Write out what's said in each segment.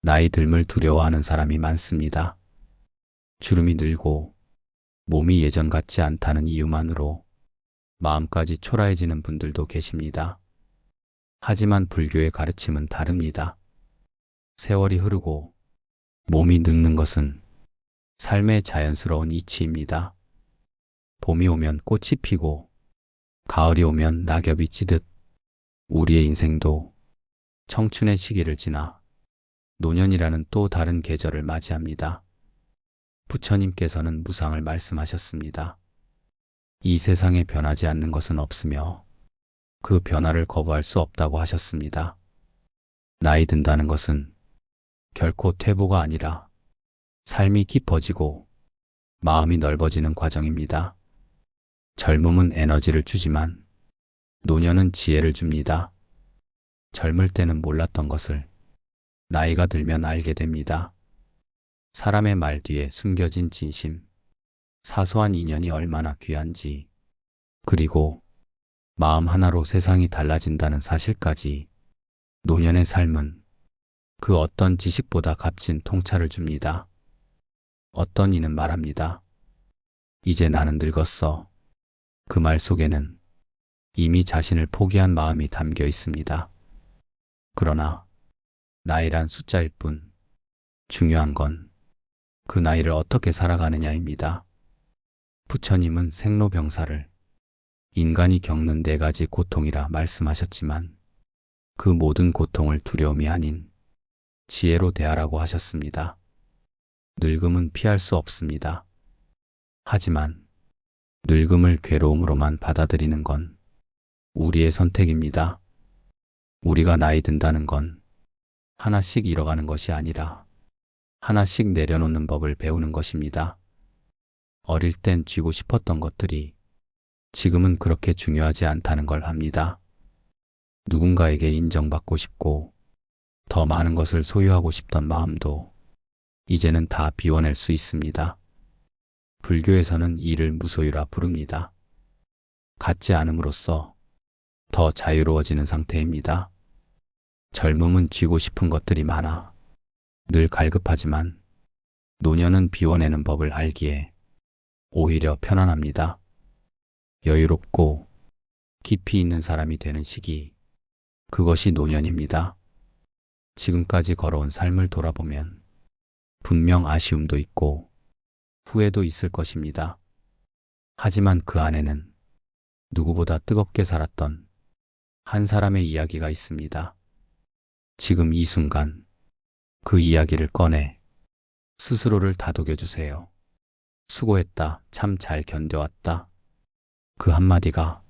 나이 듦을 두려워하는 사람이 많습니다. 주름이 늘고 몸이 예전 같지 않다는 이유만으로 마음까지 초라해지는 분들도 계십니다. 하지만 불교의 가르침은 다릅니다. 세월이 흐르고 몸이 늙는 것은 삶의 자연스러운 이치입니다. 봄이 오면 꽃이 피고 가을이 오면 낙엽이 지듯 우리의 인생도 청춘의 시기를 지나 노년이라는 또 다른 계절을 맞이합니다. 부처님께서는 무상을 말씀하셨습니다. 이 세상에 변하지 않는 것은 없으며 그 변화를 거부할 수 없다고 하셨습니다. 나이 든다는 것은 결코 퇴보가 아니라 삶이 깊어지고 마음이 넓어지는 과정입니다. 젊음은 에너지를 주지만 노년은 지혜를 줍니다. 젊을 때는 몰랐던 것을 나이가 들면 알게 됩니다. 사람의 말 뒤에 숨겨진 진심, 사소한 인연이 얼마나 귀한지, 그리고 마음 하나로 세상이 달라진다는 사실까지 노년의 삶은 그 어떤 지식보다 값진 통찰을 줍니다. 어떤 이는 말합니다. 이제 나는 늙었어. 그 말 속에는 이미 자신을 포기한 마음이 담겨 있습니다. 그러나 나이란 숫자일 뿐 중요한 건 그 나이를 어떻게 살아가느냐입니다. 부처님은 생로병사를 인간이 겪는 4가지 고통이라 말씀하셨지만 그 모든 고통을 두려움이 아닌 지혜로 대하라고 하셨습니다. 늙음은 피할 수 없습니다. 하지만 늙음을 괴로움으로만 받아들이는 건 우리의 선택입니다. 우리가 나이 든다는 건 하나씩 잃어가는 것이 아니라 하나씩 내려놓는 법을 배우는 것입니다. 어릴 땐 쥐고 싶었던 것들이 지금은 그렇게 중요하지 않다는 걸 압니다. 누군가에게 인정받고 싶고 더 많은 것을 소유하고 싶던 마음도 이제는 다 비워낼 수 있습니다. 불교에서는 이를 무소유라 부릅니다. 갖지 않음으로써 더 자유로워지는 상태입니다. 젊음은 쥐고 싶은 것들이 많아 늘 갈급하지만 노년은 비워내는 법을 알기에 오히려 편안합니다. 여유롭고 깊이 있는 사람이 되는 시기, 그것이 노년입니다. 지금까지 걸어온 삶을 돌아보면 분명 아쉬움도 있고 후회도 있을 것입니다. 하지만 그 안에는 누구보다 뜨겁게 살았던 한 사람의 이야기가 있습니다. 지금 이 순간 그 이야기를 꺼내 스스로를 다독여 주세요. 수고했다. 참 잘 견뎌왔다. 그 한마디가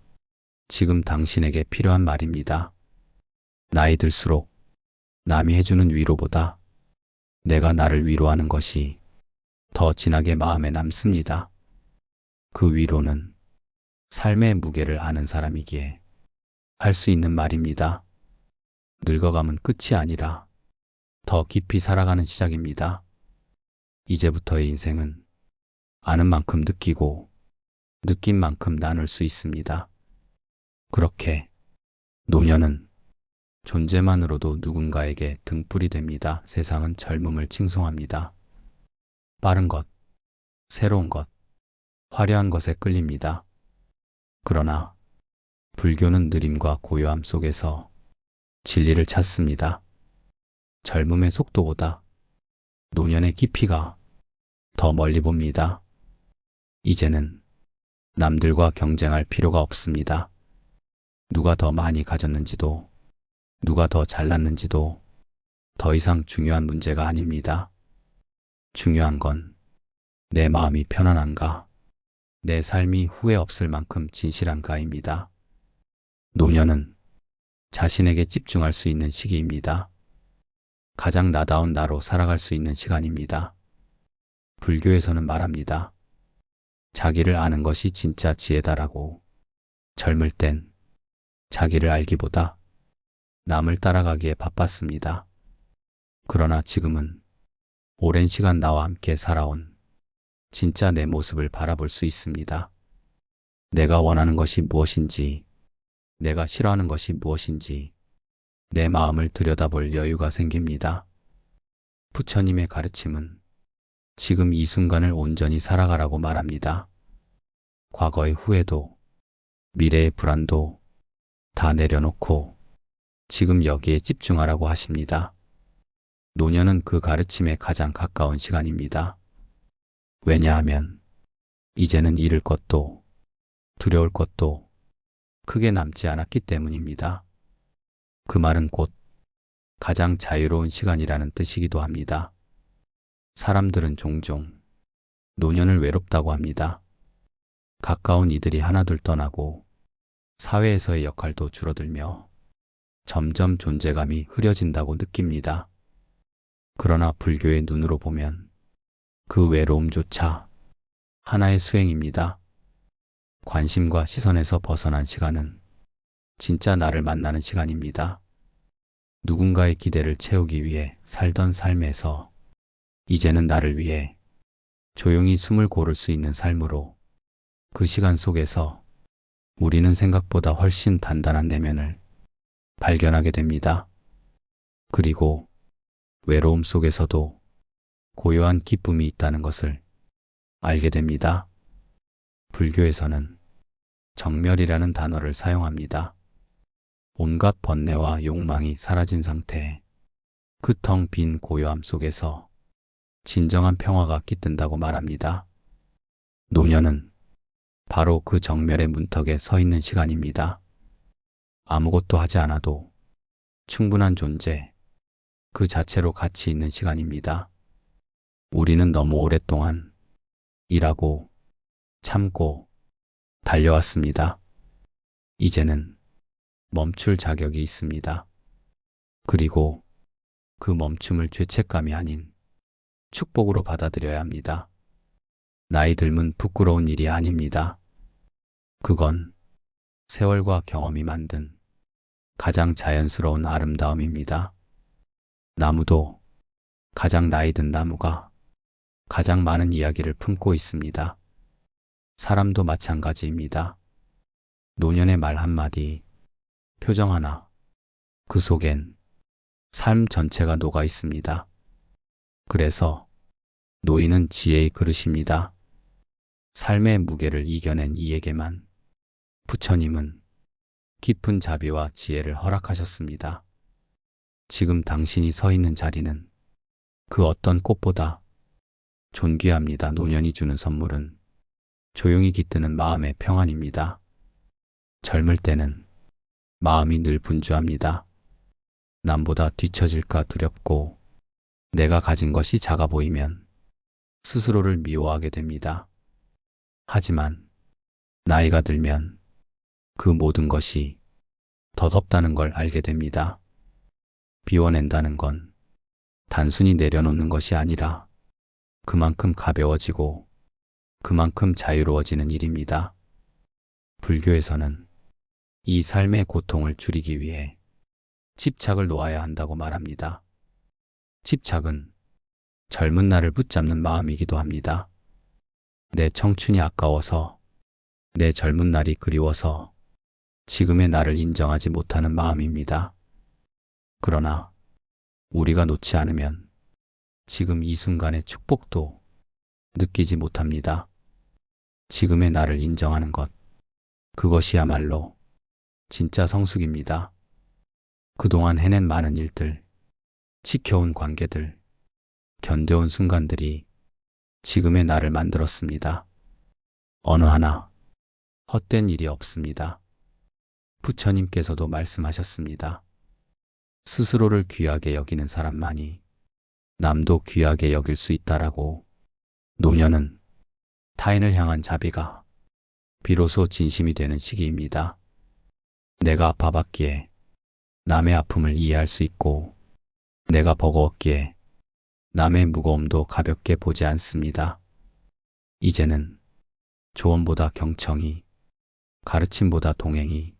지금 당신에게 필요한 말입니다. 나이 들수록 남이 해주는 위로보다 내가 나를 위로하는 것이 더 진하게 마음에 남습니다. 그 위로는 삶의 무게를 아는 사람이기에 할 수 있는 말입니다. 늙어감은 끝이 아니라 더 깊이 살아가는 시작입니다. 이제부터의 인생은 아는 만큼 느끼고 느낀 만큼 나눌 수 있습니다. 그렇게 노년은 존재만으로도 누군가에게 등불이 됩니다. 세상은 젊음을 칭송합니다. 빠른 것, 새로운 것, 화려한 것에 끌립니다. 그러나 불교는 느림과 고요함 속에서 진리를 찾습니다. 젊음의 속도보다 노년의 깊이가 더 멀리 봅니다. 이제는 남들과 경쟁할 필요가 없습니다. 누가 더 많이 가졌는지도 누가 더 잘났는지도 더 이상 중요한 문제가 아닙니다. 중요한 건 내 마음이 편안한가, 내 삶이 후회 없을 만큼 진실한가입니다. 노년은 자신에게 집중할 수 있는 시기입니다. 가장 나다운 나로 살아갈 수 있는 시간입니다. 불교에서는 말합니다. 자기를 아는 것이 진짜 지혜다라고. 젊을 땐 자기를 알기보다 남을 따라가기에 바빴습니다. 그러나 지금은 오랜 시간 나와 함께 살아온 진짜 내 모습을 바라볼 수 있습니다. 내가 원하는 것이 무엇인지, 내가 싫어하는 것이 무엇인지 내 마음을 들여다볼 여유가 생깁니다. 부처님의 가르침은 지금 이 순간을 온전히 살아가라고 말합니다. 과거의 후회도, 미래의 불안도 다 내려놓고 지금 여기에 집중하라고 하십니다. 노년은 그 가르침에 가장 가까운 시간입니다. 왜냐하면 이제는 잃을 것도 두려울 것도 크게 남지 않았기 때문입니다. 그 말은 곧 가장 자유로운 시간이라는 뜻이기도 합니다. 사람들은 종종 노년을 외롭다고 합니다. 가까운 이들이 하나둘 떠나고 사회에서의 역할도 줄어들며 점점 존재감이 흐려진다고 느낍니다. 그러나 불교의 눈으로 보면 그 외로움조차 하나의 수행입니다. 관심과 시선에서 벗어난 시간은 진짜 나를 만나는 시간입니다. 누군가의 기대를 채우기 위해 살던 삶에서 이제는 나를 위해 조용히 숨을 고를 수 있는 삶으로 그 시간 속에서 우리는 생각보다 훨씬 단단한 내면을 발견하게 됩니다. 그리고 외로움 속에서도 고요한 기쁨이 있다는 것을 알게 됩니다. 불교에서는 정멸이라는 단어를 사용합니다. 온갖 번뇌와 욕망이 사라진 상태에 그 텅 빈 고요함 속에서 진정한 평화가 깃든다고 말합니다. 노년은 바로 그 정멸의 문턱에 서 있는 시간입니다. 아무것도 하지 않아도 충분한 존재, 그 자체로 가치 있는 시간입니다. 우리는 너무 오랫동안 일하고 참고 달려왔습니다. 이제는 멈출 자격이 있습니다. 그리고 그 멈춤을 죄책감이 아닌 축복으로 받아들여야 합니다. 나이 들면 부끄러운 일이 아닙니다. 그건 세월과 경험이 만든 가장 자연스러운 아름다움입니다. 나무도 가장 나이 든 나무가 가장 많은 이야기를 품고 있습니다. 사람도 마찬가지입니다. 노년의 말 한마디, 표정 하나, 그 속엔 삶 전체가 녹아 있습니다. 그래서 노인은 지혜의 그릇입니다. 삶의 무게를 이겨낸 이에게만 부처님은 깊은 자비와 지혜를 허락하셨습니다. 지금 당신이 서 있는 자리는 그 어떤 꽃보다 존귀합니다. 노년이 주는 선물은 조용히 깃드는 마음의 평안입니다. 젊을 때는 마음이 늘 분주합니다. 남보다 뒤처질까 두렵고 내가 가진 것이 작아 보이면 스스로를 미워하게 됩니다. 하지만 나이가 들면 그 모든 것이 덧없다는 걸 알게 됩니다. 비워낸다는 건 단순히 내려놓는 것이 아니라 그만큼 가벼워지고 그만큼 자유로워지는 일입니다. 불교에서는 이 삶의 고통을 줄이기 위해 집착을 놓아야 한다고 말합니다. 집착은 젊은 날을 붙잡는 마음이기도 합니다. 내 청춘이 아까워서, 내 젊은 날이 그리워서 지금의 나를 인정하지 못하는 마음입니다. 그러나 우리가 놓지 않으면 지금 이 순간의 축복도 느끼지 못합니다. 지금의 나를 인정하는 것, 그것이야말로 진짜 성숙입니다. 그동안 해낸 많은 일들, 지켜온 관계들, 견뎌온 순간들이 지금의 나를 만들었습니다. 어느 하나 헛된 일이 없습니다. 부처님께서도 말씀하셨습니다. 스스로를 귀하게 여기는 사람만이 남도 귀하게 여길 수 있다라고. 노년은 타인을 향한 자비가 비로소 진심이 되는 시기입니다. 내가 아파봤기에 남의 아픔을 이해할 수 있고, 내가 버거웠기에 남의 무거움도 가볍게 보지 않습니다. 이제는 조언보다 경청이, 가르침보다 동행이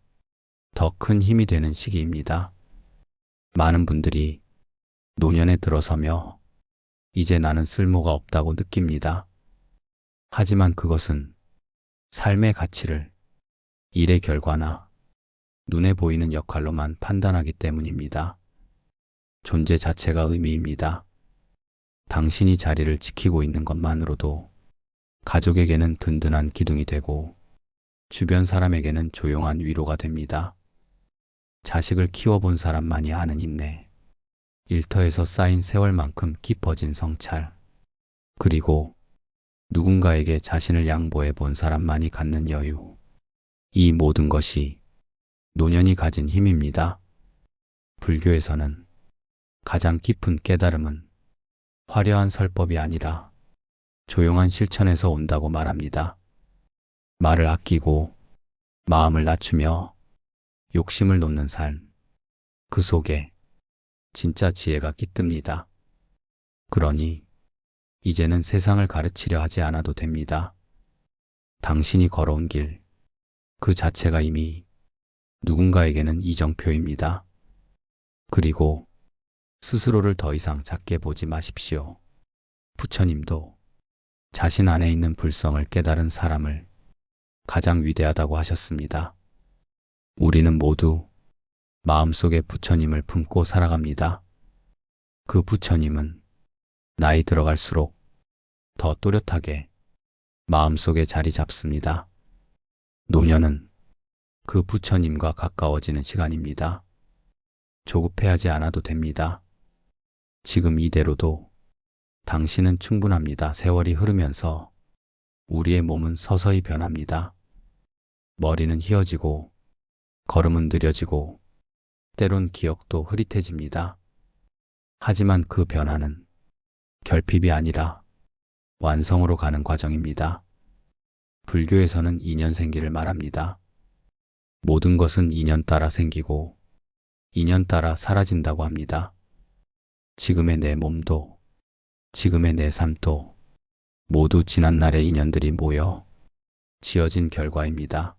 더 큰 힘이 되는 시기입니다. 많은 분들이 노년에 들어서며 이제 나는 쓸모가 없다고 느낍니다. 하지만 그것은 삶의 가치를 일의 결과나 눈에 보이는 역할로만 판단하기 때문입니다. 존재 자체가 의미입니다. 당신이 자리를 지키고 있는 것만으로도 가족에게는 든든한 기둥이 되고 주변 사람에게는 조용한 위로가 됩니다. 자식을 키워본 사람만이 아는 인내, 일터에서 쌓인 세월만큼 깊어진 성찰, 그리고 누군가에게 자신을 양보해 본 사람만이 갖는 여유. 이 모든 것이 노년이 가진 힘입니다. 불교에서는 가장 깊은 깨달음은 화려한 설법이 아니라 조용한 실천에서 온다고 말합니다. 말을 아끼고 마음을 낮추며 욕심을 놓는 삶, 그 속에 진짜 지혜가 깃듭니다. 그러니 이제는 세상을 가르치려 하지 않아도 됩니다. 당신이 걸어온 길, 그 자체가 이미 누군가에게는 이정표입니다. 그리고 스스로를 더 이상 작게 보지 마십시오. 부처님도 자신 안에 있는 불성을 깨달은 사람을 가장 위대하다고 하셨습니다. 우리는 모두 마음속에 부처님을 품고 살아갑니다. 그 부처님은 나이 들어갈수록 더 또렷하게 마음속에 자리 잡습니다. 노년은 그 부처님과 가까워지는 시간입니다. 조급해하지 않아도 됩니다. 지금 이대로도 당신은 충분합니다. 세월이 흐르면서 우리의 몸은 서서히 변합니다. 머리는 희어지고 걸음은 느려지고 때론 기억도 흐릿해집니다. 하지만 그 변화는 결핍이 아니라 완성으로 가는 과정입니다. 불교에서는 인연생기를 말합니다. 모든 것은 인연 따라 생기고 인연 따라 사라진다고 합니다. 지금의 내 몸도 지금의 내 삶도 모두 지난날의 인연들이 모여 지어진 결과입니다.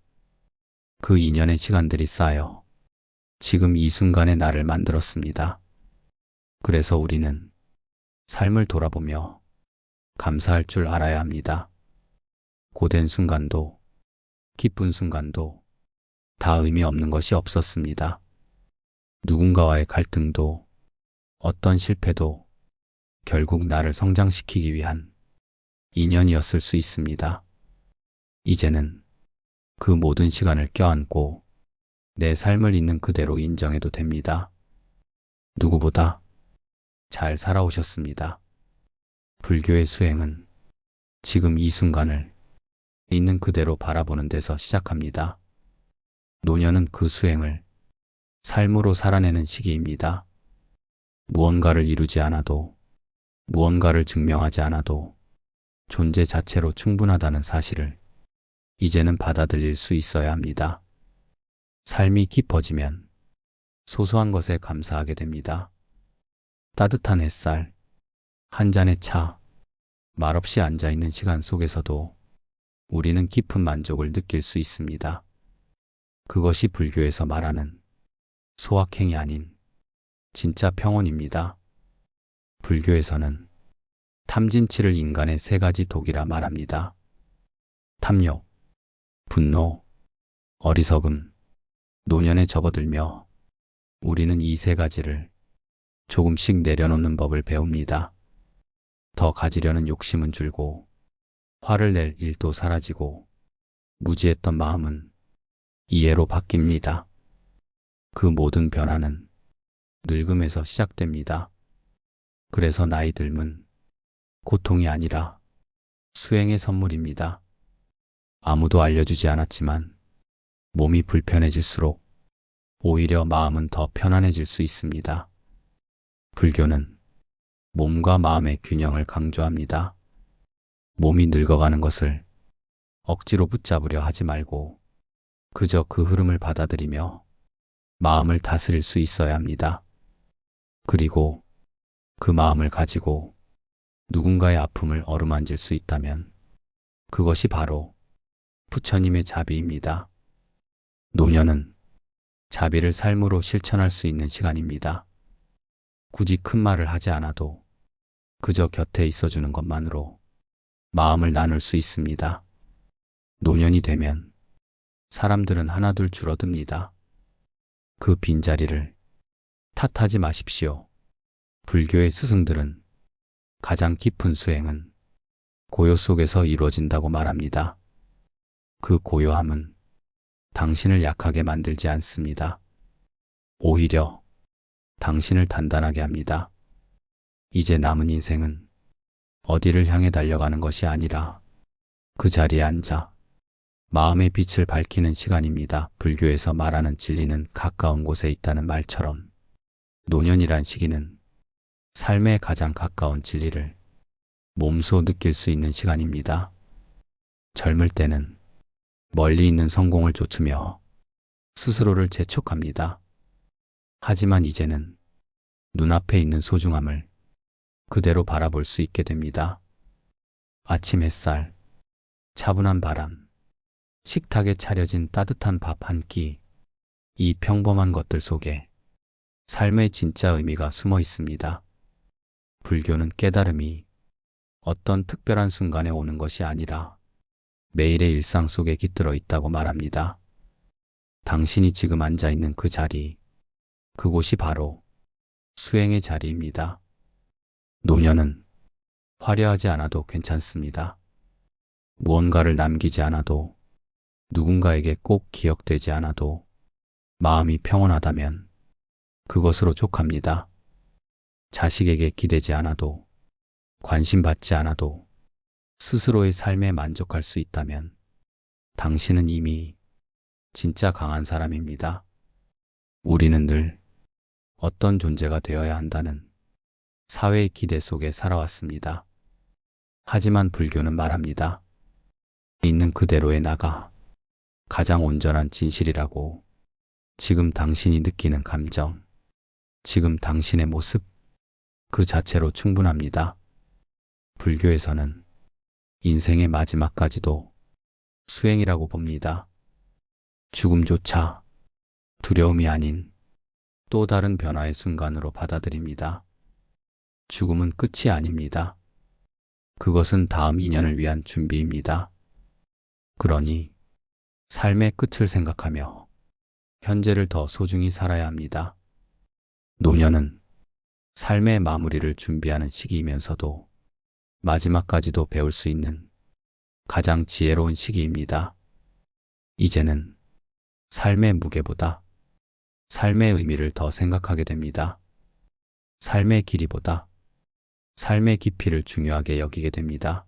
그 인연의 시간들이 쌓여 지금 이 순간의 나를 만들었습니다. 그래서 우리는 삶을 돌아보며 감사할 줄 알아야 합니다. 고된 순간도 기쁜 순간도 다 의미 없는 것이 없었습니다. 누군가와의 갈등도 어떤 실패도 결국 나를 성장시키기 위한 인연이었을 수 있습니다. 이제는 그 모든 시간을 껴안고 내 삶을 있는 그대로 인정해도 됩니다. 누구보다 잘 살아오셨습니다. 불교의 수행은 지금 이 순간을 있는 그대로 바라보는 데서 시작합니다. 노년은 그 수행을 삶으로 살아내는 시기입니다. 무언가를 이루지 않아도, 무언가를 증명하지 않아도 존재 자체로 충분하다는 사실을 이제는 받아들일 수 있어야 합니다. 삶이 깊어지면 소소한 것에 감사하게 됩니다. 따뜻한 햇살, 한 잔의 차, 말없이 앉아있는 시간 속에서도 우리는 깊은 만족을 느낄 수 있습니다. 그것이 불교에서 말하는 소확행이 아닌 진짜 평온입니다. 불교에서는 탐진치를 인간의 세 가지 독이라 말합니다. 탐욕, 분노, 어리석음, 노년에 접어들며 우리는 이 세 가지를 조금씩 내려놓는 법을 배웁니다. 더 가지려는 욕심은 줄고 화를 낼 일도 사라지고 무지했던 마음은 이해로 바뀝니다. 그 모든 변화는 늙음에서 시작됩니다. 그래서 나이 듦은 고통이 아니라 수행의 선물입니다. 아무도 알려주지 않았지만 몸이 불편해질수록 오히려 마음은 더 편안해질 수 있습니다. 불교는 몸과 마음의 균형을 강조합니다. 몸이 늙어가는 것을 억지로 붙잡으려 하지 말고 그저 그 흐름을 받아들이며 마음을 다스릴 수 있어야 합니다. 그리고 그 마음을 가지고 누군가의 아픔을 어루만질 수 있다면 그것이 바로 부처님의 자비입니다. 노년은 자비를 삶으로 실천할 수 있는 시간입니다. 굳이 큰 말을 하지 않아도 그저 곁에 있어주는 것만으로 마음을 나눌 수 있습니다. 노년이 되면 사람들은 하나둘 줄어듭니다. 그 빈자리를 탓하지 마십시오. 불교의 스승들은 가장 깊은 수행은 고요 속에서 이루어진다고 말합니다. 그 고요함은 당신을 약하게 만들지 않습니다. 오히려 당신을 단단하게 합니다. 이제 남은 인생은 어디를 향해 달려가는 것이 아니라 그 자리에 앉아 마음의 빛을 밝히는 시간입니다. 불교에서 말하는 진리는 가까운 곳에 있다는 말처럼 노년이란 시기는 삶의 가장 가까운 진리를 몸소 느낄 수 있는 시간입니다. 젊을 때는 멀리 있는 성공을 쫓으며 스스로를 재촉합니다. 하지만 이제는 눈앞에 있는 소중함을 그대로 바라볼 수 있게 됩니다. 아침 햇살, 차분한 바람, 식탁에 차려진 따뜻한 밥 한 끼, 이 평범한 것들 속에 삶의 진짜 의미가 숨어 있습니다. 불교는 깨달음이 어떤 특별한 순간에 오는 것이 아니라 매일의 일상 속에 깃들어 있다고 말합니다. 당신이 지금 앉아 있는 그 자리, 그곳이 바로 수행의 자리입니다. 노년은 화려하지 않아도 괜찮습니다. 무언가를 남기지 않아도, 누군가에게 꼭 기억되지 않아도 마음이 평온하다면 그것으로 족합니다. 자식에게 기대지 않아도, 관심 받지 않아도 스스로의 삶에 만족할 수 있다면 당신은 이미 진짜 강한 사람입니다. 우리는 늘 어떤 존재가 되어야 한다는 사회의 기대 속에 살아왔습니다. 하지만 불교는 말합니다. 있는 그대로의 나가 가장 온전한 진실이라고. 지금 당신이 느끼는 감정, 지금 당신의 모습, 그 자체로 충분합니다. 불교에서는 인생의 마지막까지도 수행이라고 봅니다. 죽음조차 두려움이 아닌 또 다른 변화의 순간으로 받아들입니다. 죽음은 끝이 아닙니다. 그것은 다음 인연을 위한 준비입니다. 그러니 삶의 끝을 생각하며 현재를 더 소중히 살아야 합니다. 노년은 삶의 마무리를 준비하는 시기이면서도 마지막까지도 배울 수 있는 가장 지혜로운 시기입니다. 이제는 삶의 무게보다 삶의 의미를 더 생각하게 됩니다. 삶의 길이보다 삶의 깊이를 중요하게 여기게 됩니다.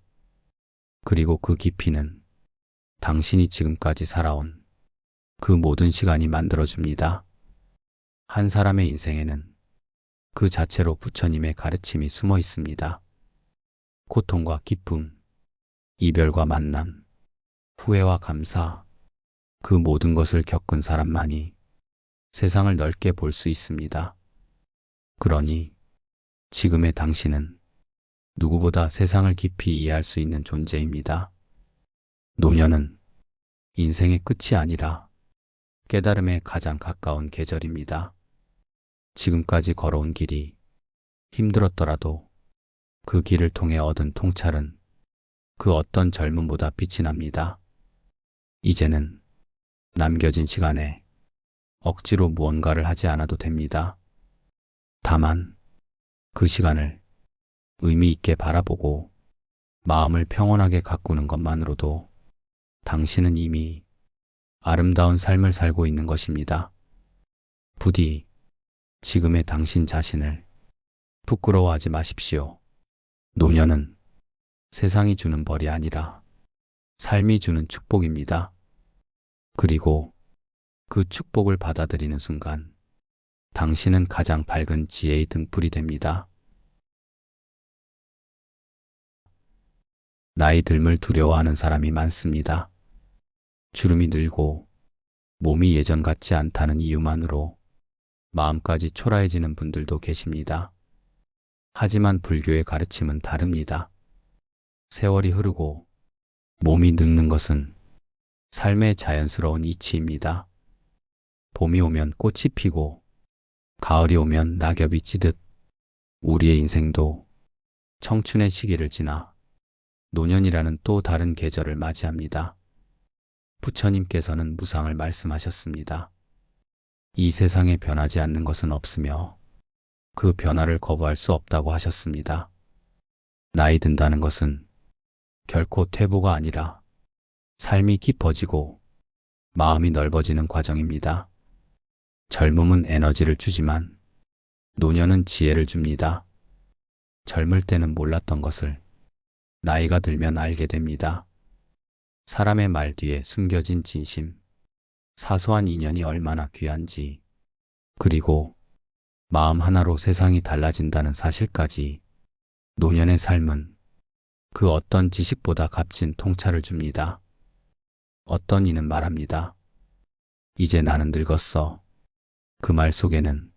그리고 그 깊이는 당신이 지금까지 살아온 그 모든 시간이 만들어줍니다. 한 사람의 인생에는 그 자체로 부처님의 가르침이 숨어 있습니다. 고통과 기쁨, 이별과 만남, 후회와 감사, 그 모든 것을 겪은 사람만이 세상을 넓게 볼 수 있습니다. 그러니 지금의 당신은 누구보다 세상을 깊이 이해할 수 있는 존재입니다. 노년은 인생의 끝이 아니라 깨달음에 가장 가까운 계절입니다. 지금까지 걸어온 길이 힘들었더라도 그 길을 통해 얻은 통찰은 그 어떤 젊음보다 빛이 납니다. 이제는 남겨진 시간에 억지로 무언가를 하지 않아도 됩니다. 다만 그 시간을 의미 있게 바라보고 마음을 평온하게 가꾸는 것만으로도 당신은 이미 아름다운 삶을 살고 있는 것입니다. 부디 지금의 당신 자신을 부끄러워하지 마십시오. 노년은 세상이 주는 벌이 아니라 삶이 주는 축복입니다. 그리고 그 축복을 받아들이는 순간 당신은 가장 밝은 지혜의 등불이 됩니다. 나이 듦을 두려워하는 사람이 많습니다. 주름이 늘고 몸이 예전 같지 않다는 이유만으로 마음까지 초라해지는 분들도 계십니다. 하지만 불교의 가르침은 다릅니다. 세월이 흐르고 몸이 늙는 것은 삶의 자연스러운 이치입니다. 봄이 오면 꽃이 피고 가을이 오면 낙엽이 지듯 우리의 인생도 청춘의 시기를 지나 노년이라는 또 다른 계절을 맞이합니다. 부처님께서는 무상을 말씀하셨습니다. 이 세상에 변하지 않는 것은 없으며 그 변화를 거부할 수 없다고 하셨습니다. 나이 든다는 것은 결코 퇴보가 아니라 삶이 깊어지고 마음이 넓어지는 과정입니다. 젊음은 에너지를 주지만 노년은 지혜를 줍니다. 젊을 때는 몰랐던 것을 나이가 들면 알게 됩니다. 사람의 말 뒤에 숨겨진 진심, 사소한 인연이 얼마나 귀한지, 그리고 마음 하나로 세상이 달라진다는 사실까지. 노년의 삶은 그 어떤 지식보다 값진 통찰을 줍니다. 어떤 이는 말합니다. 이제 나는 늙었어. 그 말 속에는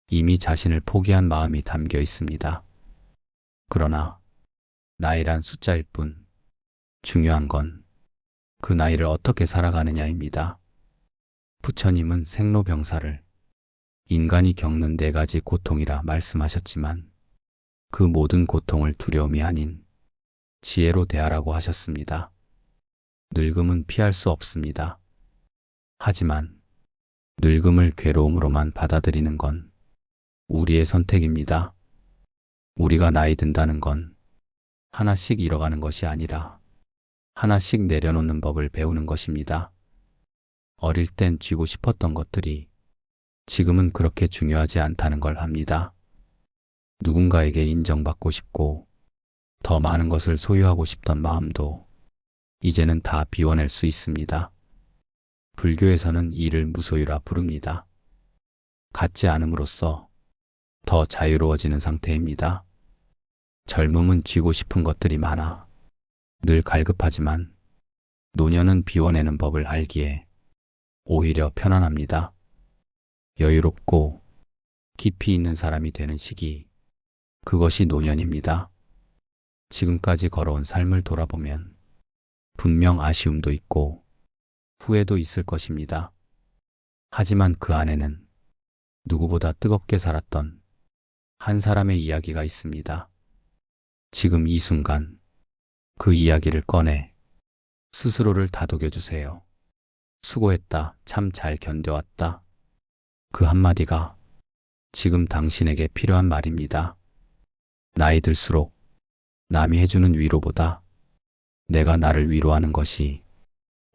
이미 자신을 포기한 마음이 담겨 있습니다. 그러나 나이란 숫자일 뿐, 중요한 건 그 나이를 어떻게 살아가느냐입니다. 부처님은 생로병사를 인간이 겪는 4가지 고통이라 말씀하셨지만 그 모든 고통을 두려움이 아닌 지혜로 대하라고 하셨습니다. 늙음은 피할 수 없습니다. 하지만 늙음을 괴로움으로만 받아들이는 건 우리의 선택입니다. 우리가 나이 든다는 건 하나씩 잃어가는 것이 아니라 하나씩 내려놓는 법을 배우는 것입니다. 어릴 땐 쥐고 싶었던 것들이 지금은 그렇게 중요하지 않다는 걸 압니다. 누군가에게 인정받고 싶고 더 많은 것을 소유하고 싶던 마음도 이제는 다 비워낼 수 있습니다. 불교에서는 이를 무소유라 부릅니다. 갖지 않음으로써 더 자유로워지는 상태입니다. 젊음은 쥐고 싶은 것들이 많아 늘 갈급하지만 노년은 비워내는 법을 알기에 오히려 편안합니다. 여유롭고 깊이 있는 사람이 되는 시기, 그것이 노년입니다. 지금까지 걸어온 삶을 돌아보면 분명 아쉬움도 있고 후회도 있을 것입니다. 하지만 그 안에는 누구보다 뜨겁게 살았던 한 사람의 이야기가 있습니다. 지금 이 순간 그 이야기를 꺼내 스스로를 다독여 주세요. 수고했다. 참 잘 견뎌왔다. 그 한마디가 지금 당신에게 필요한 말입니다. 나이 들수록 남이 해주는 위로보다 내가 나를 위로하는 것이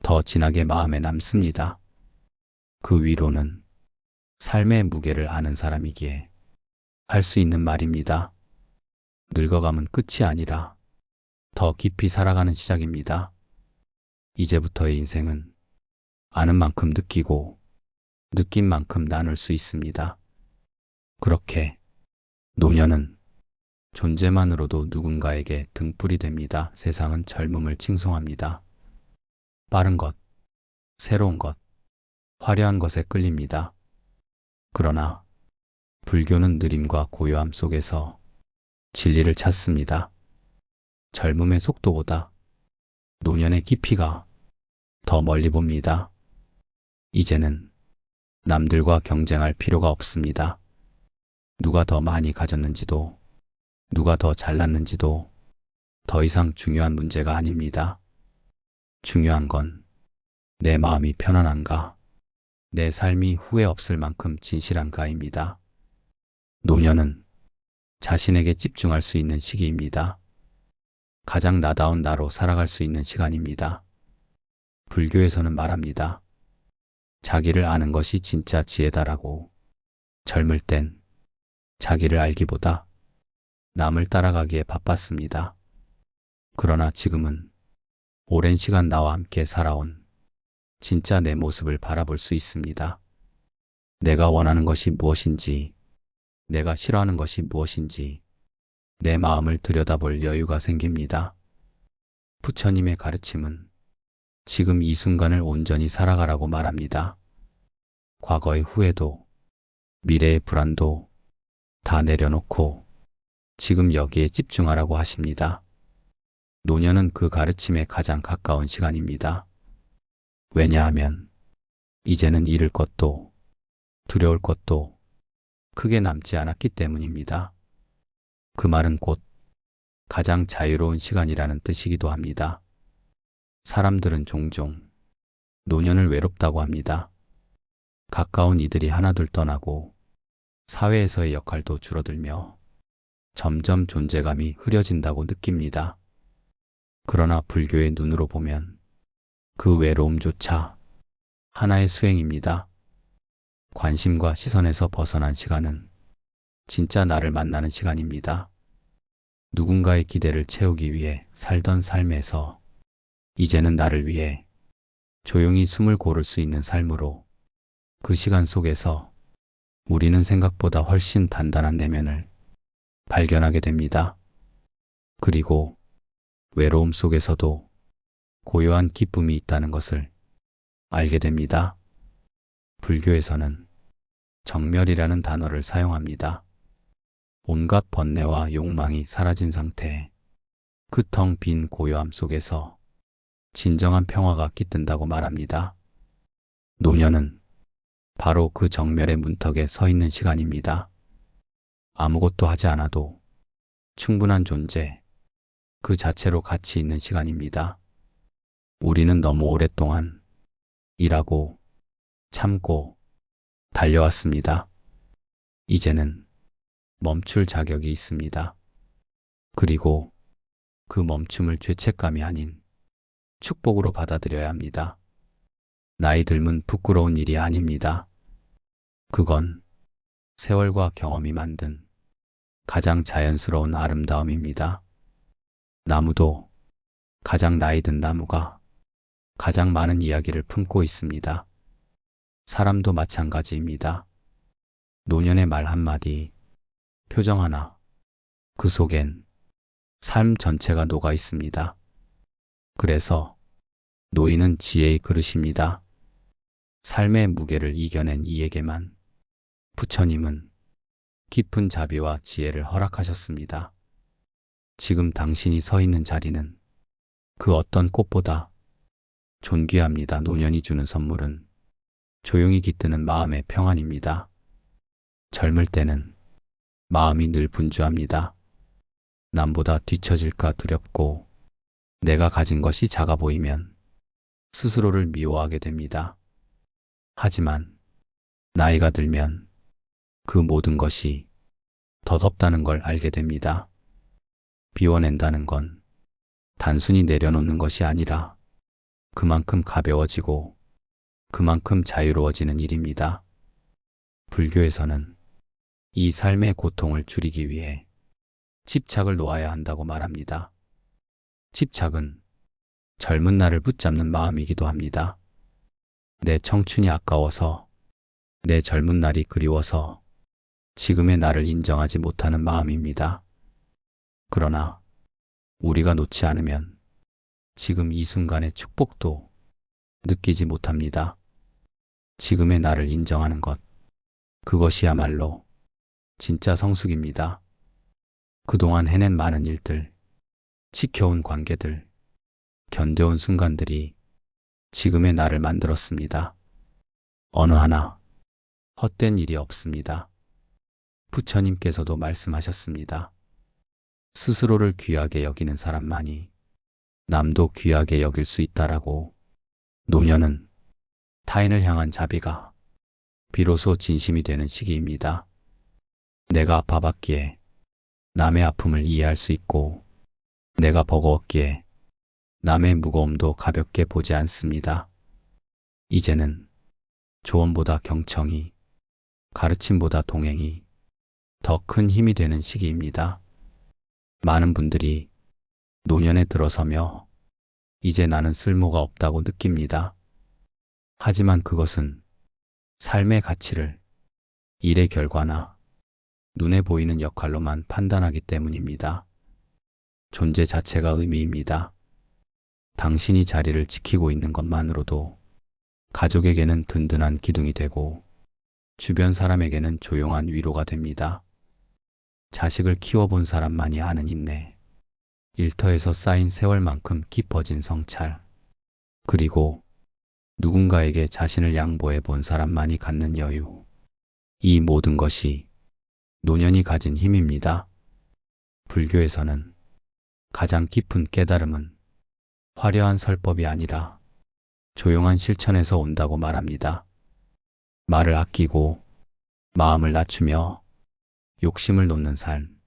더 진하게 마음에 남습니다. 그 위로는 삶의 무게를 아는 사람이기에 할 수 있는 말입니다. 늙어감은 끝이 아니라 더 깊이 살아가는 시작입니다. 이제부터의 인생은 아는 만큼 느끼고 느낀 만큼 나눌 수 있습니다. 그렇게 노년은 존재만으로도 누군가에게 등불이 됩니다. 세상은 젊음을 칭송합니다. 빠른 것, 새로운 것, 화려한 것에 끌립니다. 그러나 불교는 느림과 고요함 속에서 진리를 찾습니다. 젊음의 속도보다 노년의 깊이가 더 멀리 봅니다. 이제는 남들과 경쟁할 필요가 없습니다. 누가 더 많이 가졌는지도, 누가 더 잘났는지도 더 이상 중요한 문제가 아닙니다. 중요한 건 내 마음이 편안한가, 내 삶이 후회 없을 만큼 진실한가입니다. 노년은 자신에게 집중할 수 있는 시기입니다. 가장 나다운 나로 살아갈 수 있는 시간입니다. 불교에서는 말합니다. 자기를 아는 것이 진짜 지혜다라고. 젊을 땐 자기를 알기보다 남을 따라가기에 바빴습니다. 그러나 지금은 오랜 시간 나와 함께 살아온 진짜 내 모습을 바라볼 수 있습니다. 내가 원하는 것이 무엇인지, 내가 싫어하는 것이 무엇인지 내 마음을 들여다볼 여유가 생깁니다. 부처님의 가르침은 지금 이 순간을 온전히 살아가라고 말합니다. 과거의 후회도, 미래의 불안도 다 내려놓고 지금 여기에 집중하라고 하십니다. 노년은 그 가르침에 가장 가까운 시간입니다. 왜냐하면 이제는 잃을 것도 두려울 것도 크게 남지 않았기 때문입니다. 그 말은 곧 가장 자유로운 시간이라는 뜻이기도 합니다. 사람들은 종종 노년을 외롭다고 합니다. 가까운 이들이 하나둘 떠나고 사회에서의 역할도 줄어들며 점점 존재감이 흐려진다고 느낍니다. 그러나 불교의 눈으로 보면 그 외로움조차 하나의 수행입니다. 관심과 시선에서 벗어난 시간은 진짜 나를 만나는 시간입니다. 누군가의 기대를 채우기 위해 살던 삶에서 이제는 나를 위해 조용히 숨을 고를 수 있는 삶으로, 그 시간 속에서 우리는 생각보다 훨씬 단단한 내면을 발견하게 됩니다. 그리고 외로움 속에서도 고요한 기쁨이 있다는 것을 알게 됩니다. 불교에서는 정멸이라는 단어를 사용합니다. 온갖 번뇌와 욕망이 사라진 상태에 그 텅 빈 고요함 속에서 진정한 평화가 깃든다고 말합니다. 노년은 바로 그 정멸의 문턱에 서 있는 시간입니다. 아무것도 하지 않아도 충분한 존재, 그 자체로 가치 있는 시간입니다. 우리는 너무 오랫동안 일하고 참고 달려왔습니다. 이제는 멈출 자격이 있습니다. 그리고 그 멈춤을 죄책감이 아닌 축복으로 받아들여야 합니다. 나이 들면 부끄러운 일이 아닙니다. 그건 세월과 경험이 만든 가장 자연스러운 아름다움입니다. 나무도, 가장 나이 든 나무가 가장 많은 이야기를 품고 있습니다. 사람도 마찬가지입니다. 노년의 말 한마디, 표정 하나, 그 속엔 삶 전체가 녹아 있습니다. 그래서 노인은 지혜의 그릇입니다. 삶의 무게를 이겨낸 이에게만 부처님은 깊은 자비와 지혜를 허락하셨습니다. 지금 당신이 서 있는 자리는 그 어떤 꽃보다 존귀합니다. 노년이 주는 선물은 조용히 깃드는 마음의 평안입니다. 젊을 때는 마음이 늘 분주합니다. 남보다 뒤처질까 두렵고, 내가 가진 것이 작아 보이면 스스로를 미워하게 됩니다. 하지만 나이가 들면 그 모든 것이 덧없다는 걸 알게 됩니다. 비워낸다는 건 단순히 내려놓는 것이 아니라 그만큼 가벼워지고 그만큼 자유로워지는 일입니다. 불교에서는 이 삶의 고통을 줄이기 위해 집착을 놓아야 한다고 말합니다. 집착은 젊은 날을 붙잡는 마음이기도 합니다. 내 청춘이 아까워서, 내 젊은 날이 그리워서 지금의 나를 인정하지 못하는 마음입니다. 그러나 우리가 놓지 않으면 지금 이 순간의 축복도 느끼지 못합니다. 지금의 나를 인정하는 것, 그것이야말로 진짜 성숙입니다. 그동안 해낸 많은 일들, 지켜온 관계들, 견뎌온 순간들이 지금의 나를 만들었습니다. 어느 하나 헛된 일이 없습니다. 부처님께서도 말씀하셨습니다. 스스로를 귀하게 여기는 사람만이 남도 귀하게 여길 수 있다라고. 노년은 타인을 향한 자비가 비로소 진심이 되는 시기입니다. 내가 아파봤기에 남의 아픔을 이해할 수 있고, 내가 버거웠기에 남의 무거움도 가볍게 보지 않습니다. 이제는 조언보다 경청이, 가르침보다 동행이 더 큰 힘이 되는 시기입니다. 많은 분들이 노년에 들어서며 이제 나는 쓸모가 없다고 느낍니다. 하지만 그것은 삶의 가치를 일의 결과나 눈에 보이는 역할로만 판단하기 때문입니다. 존재 자체가 의미입니다. 당신이 자리를 지키고 있는 것만으로도 가족에게는 든든한 기둥이 되고, 주변 사람에게는 조용한 위로가 됩니다. 자식을 키워본 사람만이 아는 인내, 일터에서 쌓인 세월만큼 깊어진 성찰, 그리고 누군가에게 자신을 양보해 본 사람만이 갖는 여유, 이 모든 것이 노년이 가진 힘입니다. 불교에서는 가장 깊은 깨달음은 화려한 설법이 아니라 조용한 실천에서 온다고 말합니다. 말을 아끼고 마음을 낮추며 욕심을 놓는 삶,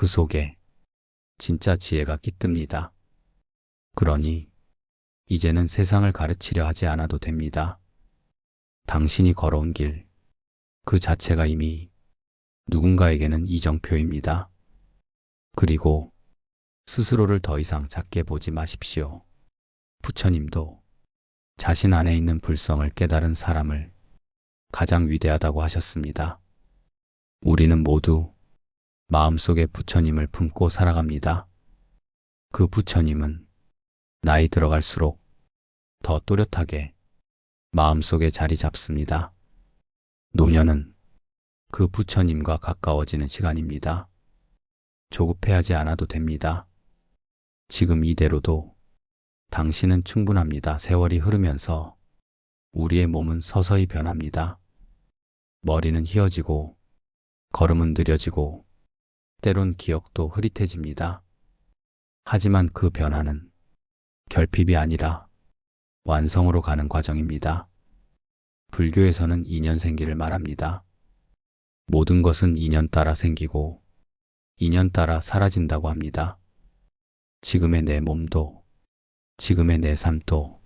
그 속에 진짜 지혜가 깃듭니다. 그러니 이제는 세상을 가르치려 하지 않아도 됩니다. 당신이 걸어온 길, 그 자체가 이미 누군가에게는 이정표입니다. 그리고 스스로를 더 이상 작게 보지 마십시오. 부처님도 자신 안에 있는 불성을 깨달은 사람을 가장 위대하다고 하셨습니다. 우리는 모두 마음속에 부처님을 품고 살아갑니다. 그 부처님은 나이 들어갈수록 더 또렷하게 마음속에 자리 잡습니다. 노년은 그 부처님과 가까워지는 시간입니다. 조급해하지 않아도 됩니다. 지금 이대로도 당신은 충분합니다. 세월이 흐르면서 우리의 몸은 서서히 변합니다. 머리는 희어지고 걸음은 느려지고 때론 기억도 흐릿해집니다. 하지만 그 변화는 결핍이 아니라 완성으로 가는 과정입니다. 불교에서는 인연생기를 말합니다. 모든 것은 인연 따라 생기고 인연 따라 사라진다고 합니다. 지금의 내 몸도 지금의 내 삶도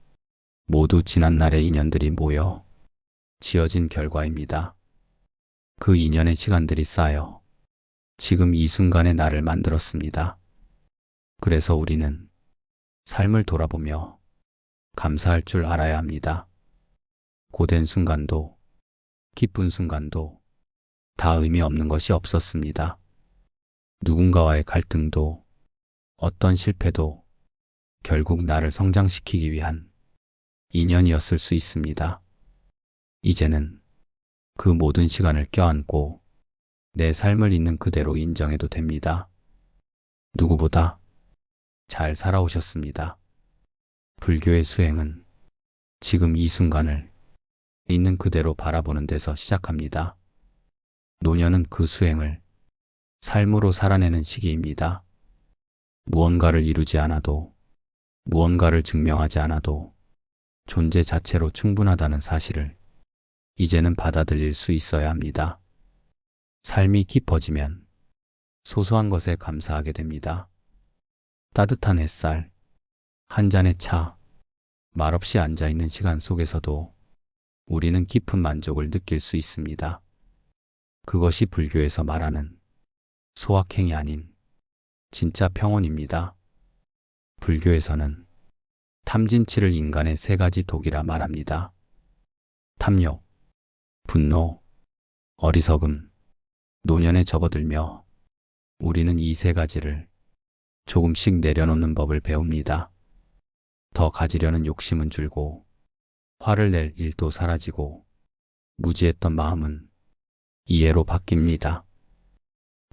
모두 지난날의 인연들이 모여 지어진 결과입니다. 그 인연의 시간들이 쌓여 지금 이 순간의 나를 만들었습니다. 그래서 우리는 삶을 돌아보며 감사할 줄 알아야 합니다. 고된 순간도 기쁜 순간도 다 의미 없는 것이 없었습니다. 누군가와의 갈등도 어떤 실패도 결국 나를 성장시키기 위한 인연이었을 수 있습니다. 이제는 그 모든 시간을 껴안고 내 삶을 있는 그대로 인정해도 됩니다. 누구보다 잘 살아오셨습니다. 불교의 수행은 지금 이 순간을 있는 그대로 바라보는 데서 시작합니다. 노년은 그 수행을 삶으로 살아내는 시기입니다. 무언가를 이루지 않아도, 무언가를 증명하지 않아도 존재 자체로 충분하다는 사실을 이제는 받아들일 수 있어야 합니다. 삶이 깊어지면 소소한 것에 감사하게 됩니다. 따뜻한 햇살, 한 잔의 차, 말없이 앉아있는 시간 속에서도 우리는 깊은 만족을 느낄 수 있습니다. 그것이 불교에서 말하는 소확행이 아닌 진짜 평온입니다. 불교에서는 탐진치를 인간의 세 가지 독이라 말합니다. 탐욕, 분노, 어리석음, 노년에 접어들며 우리는 이 세 가지를 조금씩 내려놓는 법을 배웁니다. 더 가지려는 욕심은 줄고 화를 낼 일도 사라지고 무지했던 마음은 이해로 바뀝니다.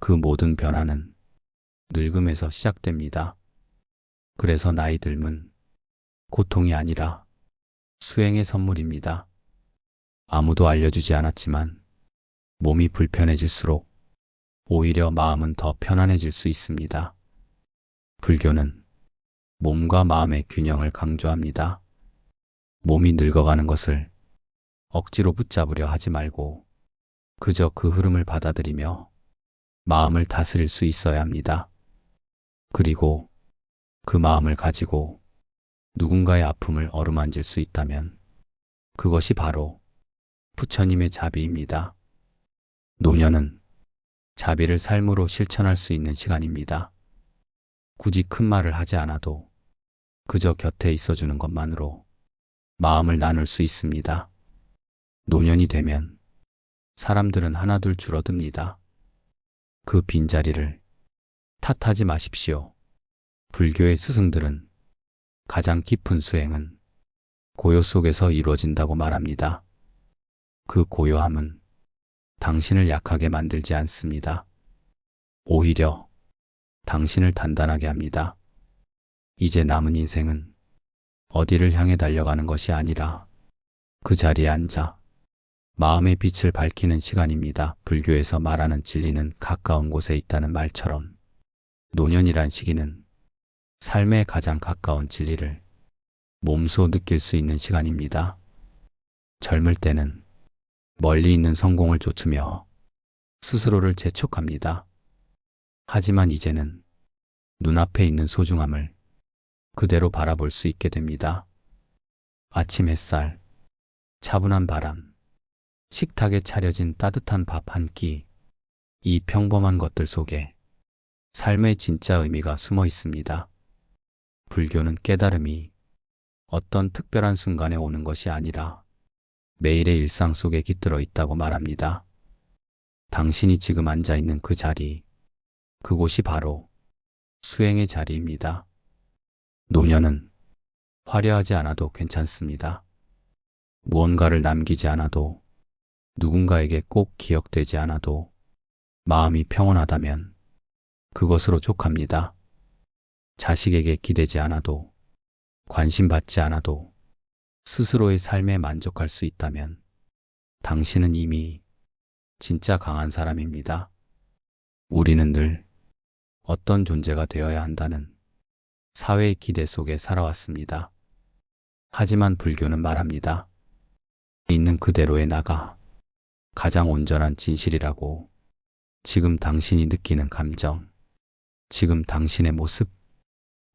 그 모든 변화는 늙음에서 시작됩니다. 그래서 나이 듦은 고통이 아니라 수행의 선물입니다. 아무도 알려주지 않았지만 몸이 불편해질수록 오히려 마음은 더 편안해질 수 있습니다. 불교는 몸과 마음의 균형을 강조합니다. 몸이 늙어가는 것을 억지로 붙잡으려 하지 말고 그저 그 흐름을 받아들이며 마음을 다스릴 수 있어야 합니다. 그리고 그 마음을 가지고 누군가의 아픔을 어루만질 수 있다면 그것이 바로 부처님의 자비입니다. 노년은 자비를 삶으로 실천할 수 있는 시간입니다. 굳이 큰 말을 하지 않아도 그저 곁에 있어주는 것만으로 마음을 나눌 수 있습니다. 노년이 되면 사람들은 하나둘 줄어듭니다. 그 빈자리를 탓하지 마십시오. 불교의 스승들은 가장 깊은 수행은 고요 속에서 이루어진다고 말합니다. 그 고요함은 당신을 약하게 만들지 않습니다. 오히려 당신을 단단하게 합니다. 이제 남은 인생은 어디를 향해 달려가는 것이 아니라 그 자리에 앉아 마음의 빛을 밝히는 시간입니다. 불교에서 말하는 진리는 가까운 곳에 있다는 말처럼 노년이란 시기는 삶의 가장 가까운 진리를 몸소 느낄 수 있는 시간입니다. 젊을 때는 멀리 있는 성공을 쫓으며 스스로를 재촉합니다. 하지만 이제는 눈앞에 있는 소중함을 그대로 바라볼 수 있게 됩니다. 아침 햇살, 차분한 바람, 식탁에 차려진 따뜻한 밥 한 끼, 이 평범한 것들 속에 삶의 진짜 의미가 숨어 있습니다. 불교는 깨달음이 어떤 특별한 순간에 오는 것이 아니라 매일의 일상 속에 깃들어 있다고 말합니다. 당신이 지금 앉아 있는 그 자리, 그곳이 바로 수행의 자리입니다. 노년은 화려하지 않아도 괜찮습니다. 무언가를 남기지 않아도, 누군가에게 꼭 기억되지 않아도 마음이 평온하다면 그것으로 족합니다. 자식에게 기대지 않아도, 관심 받지 않아도 스스로의 삶에 만족할 수 있다면 당신은 이미 진짜 강한 사람입니다. 우리는 늘 어떤 존재가 되어야 한다는 사회의 기대 속에 살아왔습니다. 하지만 불교는 말합니다. 있는 그대로의 나가 가장 온전한 진실이라고. 지금 당신이 느끼는 감정, 지금 당신의 모습,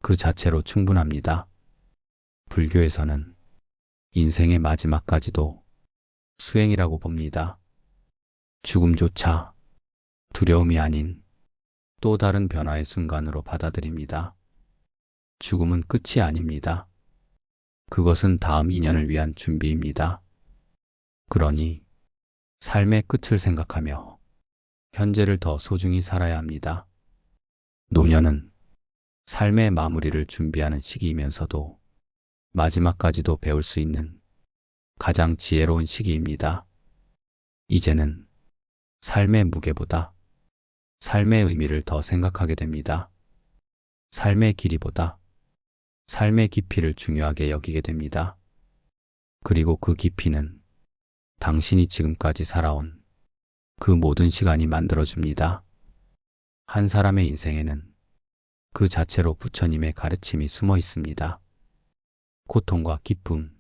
그 자체로 충분합니다. 불교에서는 인생의 마지막까지도 수행이라고 봅니다. 죽음조차 두려움이 아닌 또 다른 변화의 순간으로 받아들입니다. 죽음은 끝이 아닙니다. 그것은 다음 인연을 위한 준비입니다. 그러니 삶의 끝을 생각하며 현재를 더 소중히 살아야 합니다. 노년은 삶의 마무리를 준비하는 시기이면서도 마지막까지도 배울 수 있는 가장 지혜로운 시기입니다. 이제는 삶의 무게보다 삶의 의미를 더 생각하게 됩니다. 삶의 길이보다 삶의 깊이를 중요하게 여기게 됩니다. 그리고 그 깊이는 당신이 지금까지 살아온 그 모든 시간이 만들어줍니다. 한 사람의 인생에는 그 자체로 부처님의 가르침이 숨어 있습니다. 고통과 기쁨,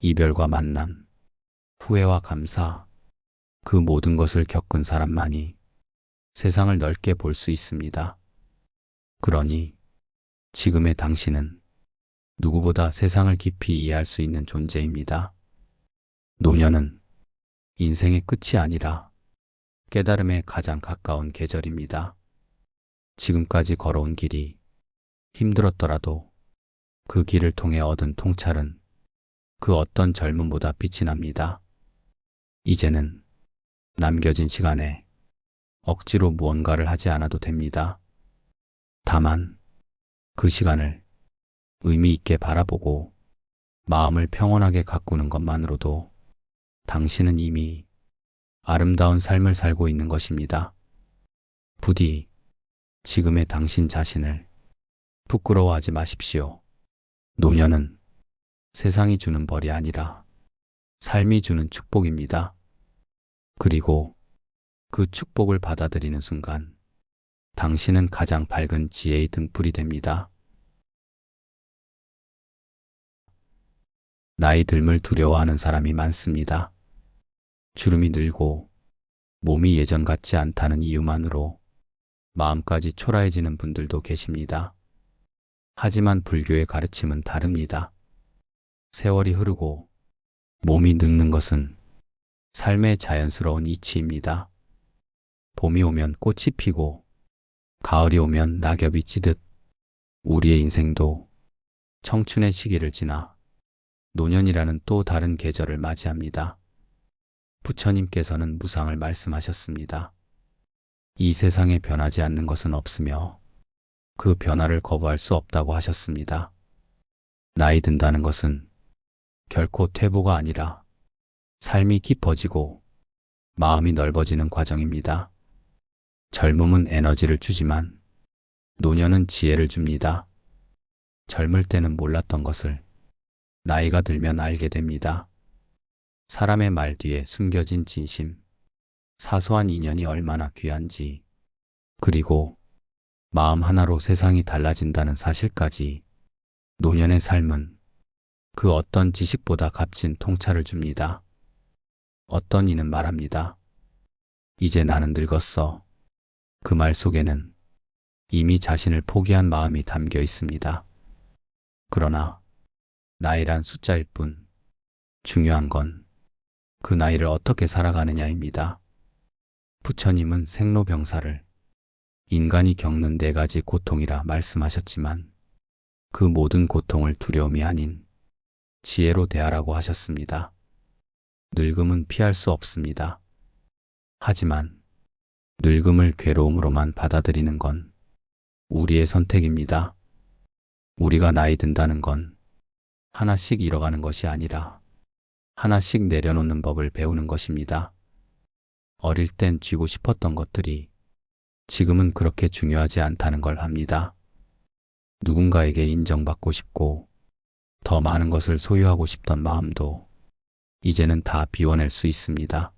이별과 만남, 후회와 감사, 그 모든 것을 겪은 사람만이 세상을 넓게 볼 수 있습니다. 그러니 지금의 당신은 누구보다 세상을 깊이 이해할 수 있는 존재입니다. 노년은 인생의 끝이 아니라 깨달음에 가장 가까운 계절입니다. 지금까지 걸어온 길이 힘들었더라도 그 길을 통해 얻은 통찰은 그 어떤 젊음보다 빛이 납니다. 이제는 남겨진 시간에 억지로 무언가를 하지 않아도 됩니다. 다만 그 시간을 의미 있게 바라보고 마음을 평온하게 가꾸는 것만으로도 당신은 이미 아름다운 삶을 살고 있는 것입니다. 부디 지금의 당신 자신을 부끄러워하지 마십시오. 노년은 세상이 주는 벌이 아니라 삶이 주는 축복입니다. 그리고 그 축복을 받아들이는 순간 당신은 가장 밝은 지혜의 등불이 됩니다. 나이 듦을 두려워하는 사람이 많습니다. 주름이 늘고 몸이 예전 같지 않다는 이유만으로 마음까지 초라해지는 분들도 계십니다. 하지만 불교의 가르침은 다릅니다. 세월이 흐르고 몸이 늙는 것은 삶의 자연스러운 이치입니다. 봄이 오면 꽃이 피고 가을이 오면 낙엽이 지듯 우리의 인생도 청춘의 시기를 지나 노년이라는 또 다른 계절을 맞이합니다. 부처님께서는 무상을 말씀하셨습니다. 이 세상에 변하지 않는 것은 없으며 그 변화를 거부할 수 없다고 하셨습니다. 나이 든다는 것은 결코 퇴보가 아니라 삶이 깊어지고 마음이 넓어지는 과정입니다. 젊음은 에너지를 주지만 노년은 지혜를 줍니다. 젊을 때는 몰랐던 것을 나이가 들면 알게 됩니다. 사람의 말 뒤에 숨겨진 진심, 사소한 인연이 얼마나 귀한지, 그리고 마음 하나로 세상이 달라진다는 사실까지. 노년의 삶은 그 어떤 지식보다 값진 통찰을 줍니다. 어떤 이는 말합니다. 이제 나는 늙었어. 그 말 속에는 이미 자신을 포기한 마음이 담겨 있습니다. 그러나 나이란 숫자일 뿐 중요한 건 그 나이를 어떻게 살아가느냐입니다. 부처님은 생로병사를 인간이 겪는 4가지 고통이라 말씀하셨지만 그 모든 고통을 두려움이 아닌 지혜로 대하라고 하셨습니다. 늙음은 피할 수 없습니다. 하지만 늙음을 괴로움으로만 받아들이는 건 우리의 선택입니다. 우리가 나이 든다는 건 하나씩 잃어가는 것이 아니라 하나씩 내려놓는 법을 배우는 것입니다. 어릴 땐 쥐고 싶었던 것들이 지금은 그렇게 중요하지 않다는 걸 압니다. 누군가에게 인정받고 싶고 더 많은 것을 소유하고 싶던 마음도 이제는 다 비워낼 수 있습니다.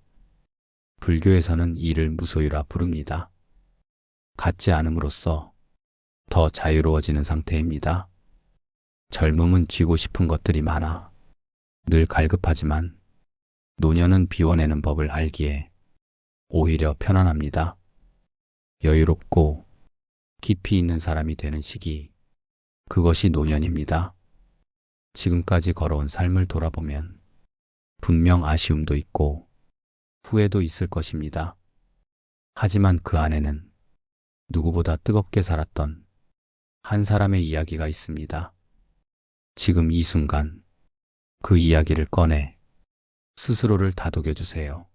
불교에서는 이를 무소유라 부릅니다. 갖지 않음으로써 더 자유로워지는 상태입니다. 젊음은 쥐고 싶은 것들이 많아 늘 갈급하지만 노년은 비워내는 법을 알기에 오히려 편안합니다. 여유롭고 깊이 있는 사람이 되는 시기, 그것이 노년입니다. 지금까지 걸어온 삶을 돌아보면 분명 아쉬움도 있고 후회도 있을 것입니다. 하지만 그 안에는 누구보다 뜨겁게 살았던 한 사람의 이야기가 있습니다. 지금 이 순간 그 이야기를 꺼내 스스로를 다독여 주세요.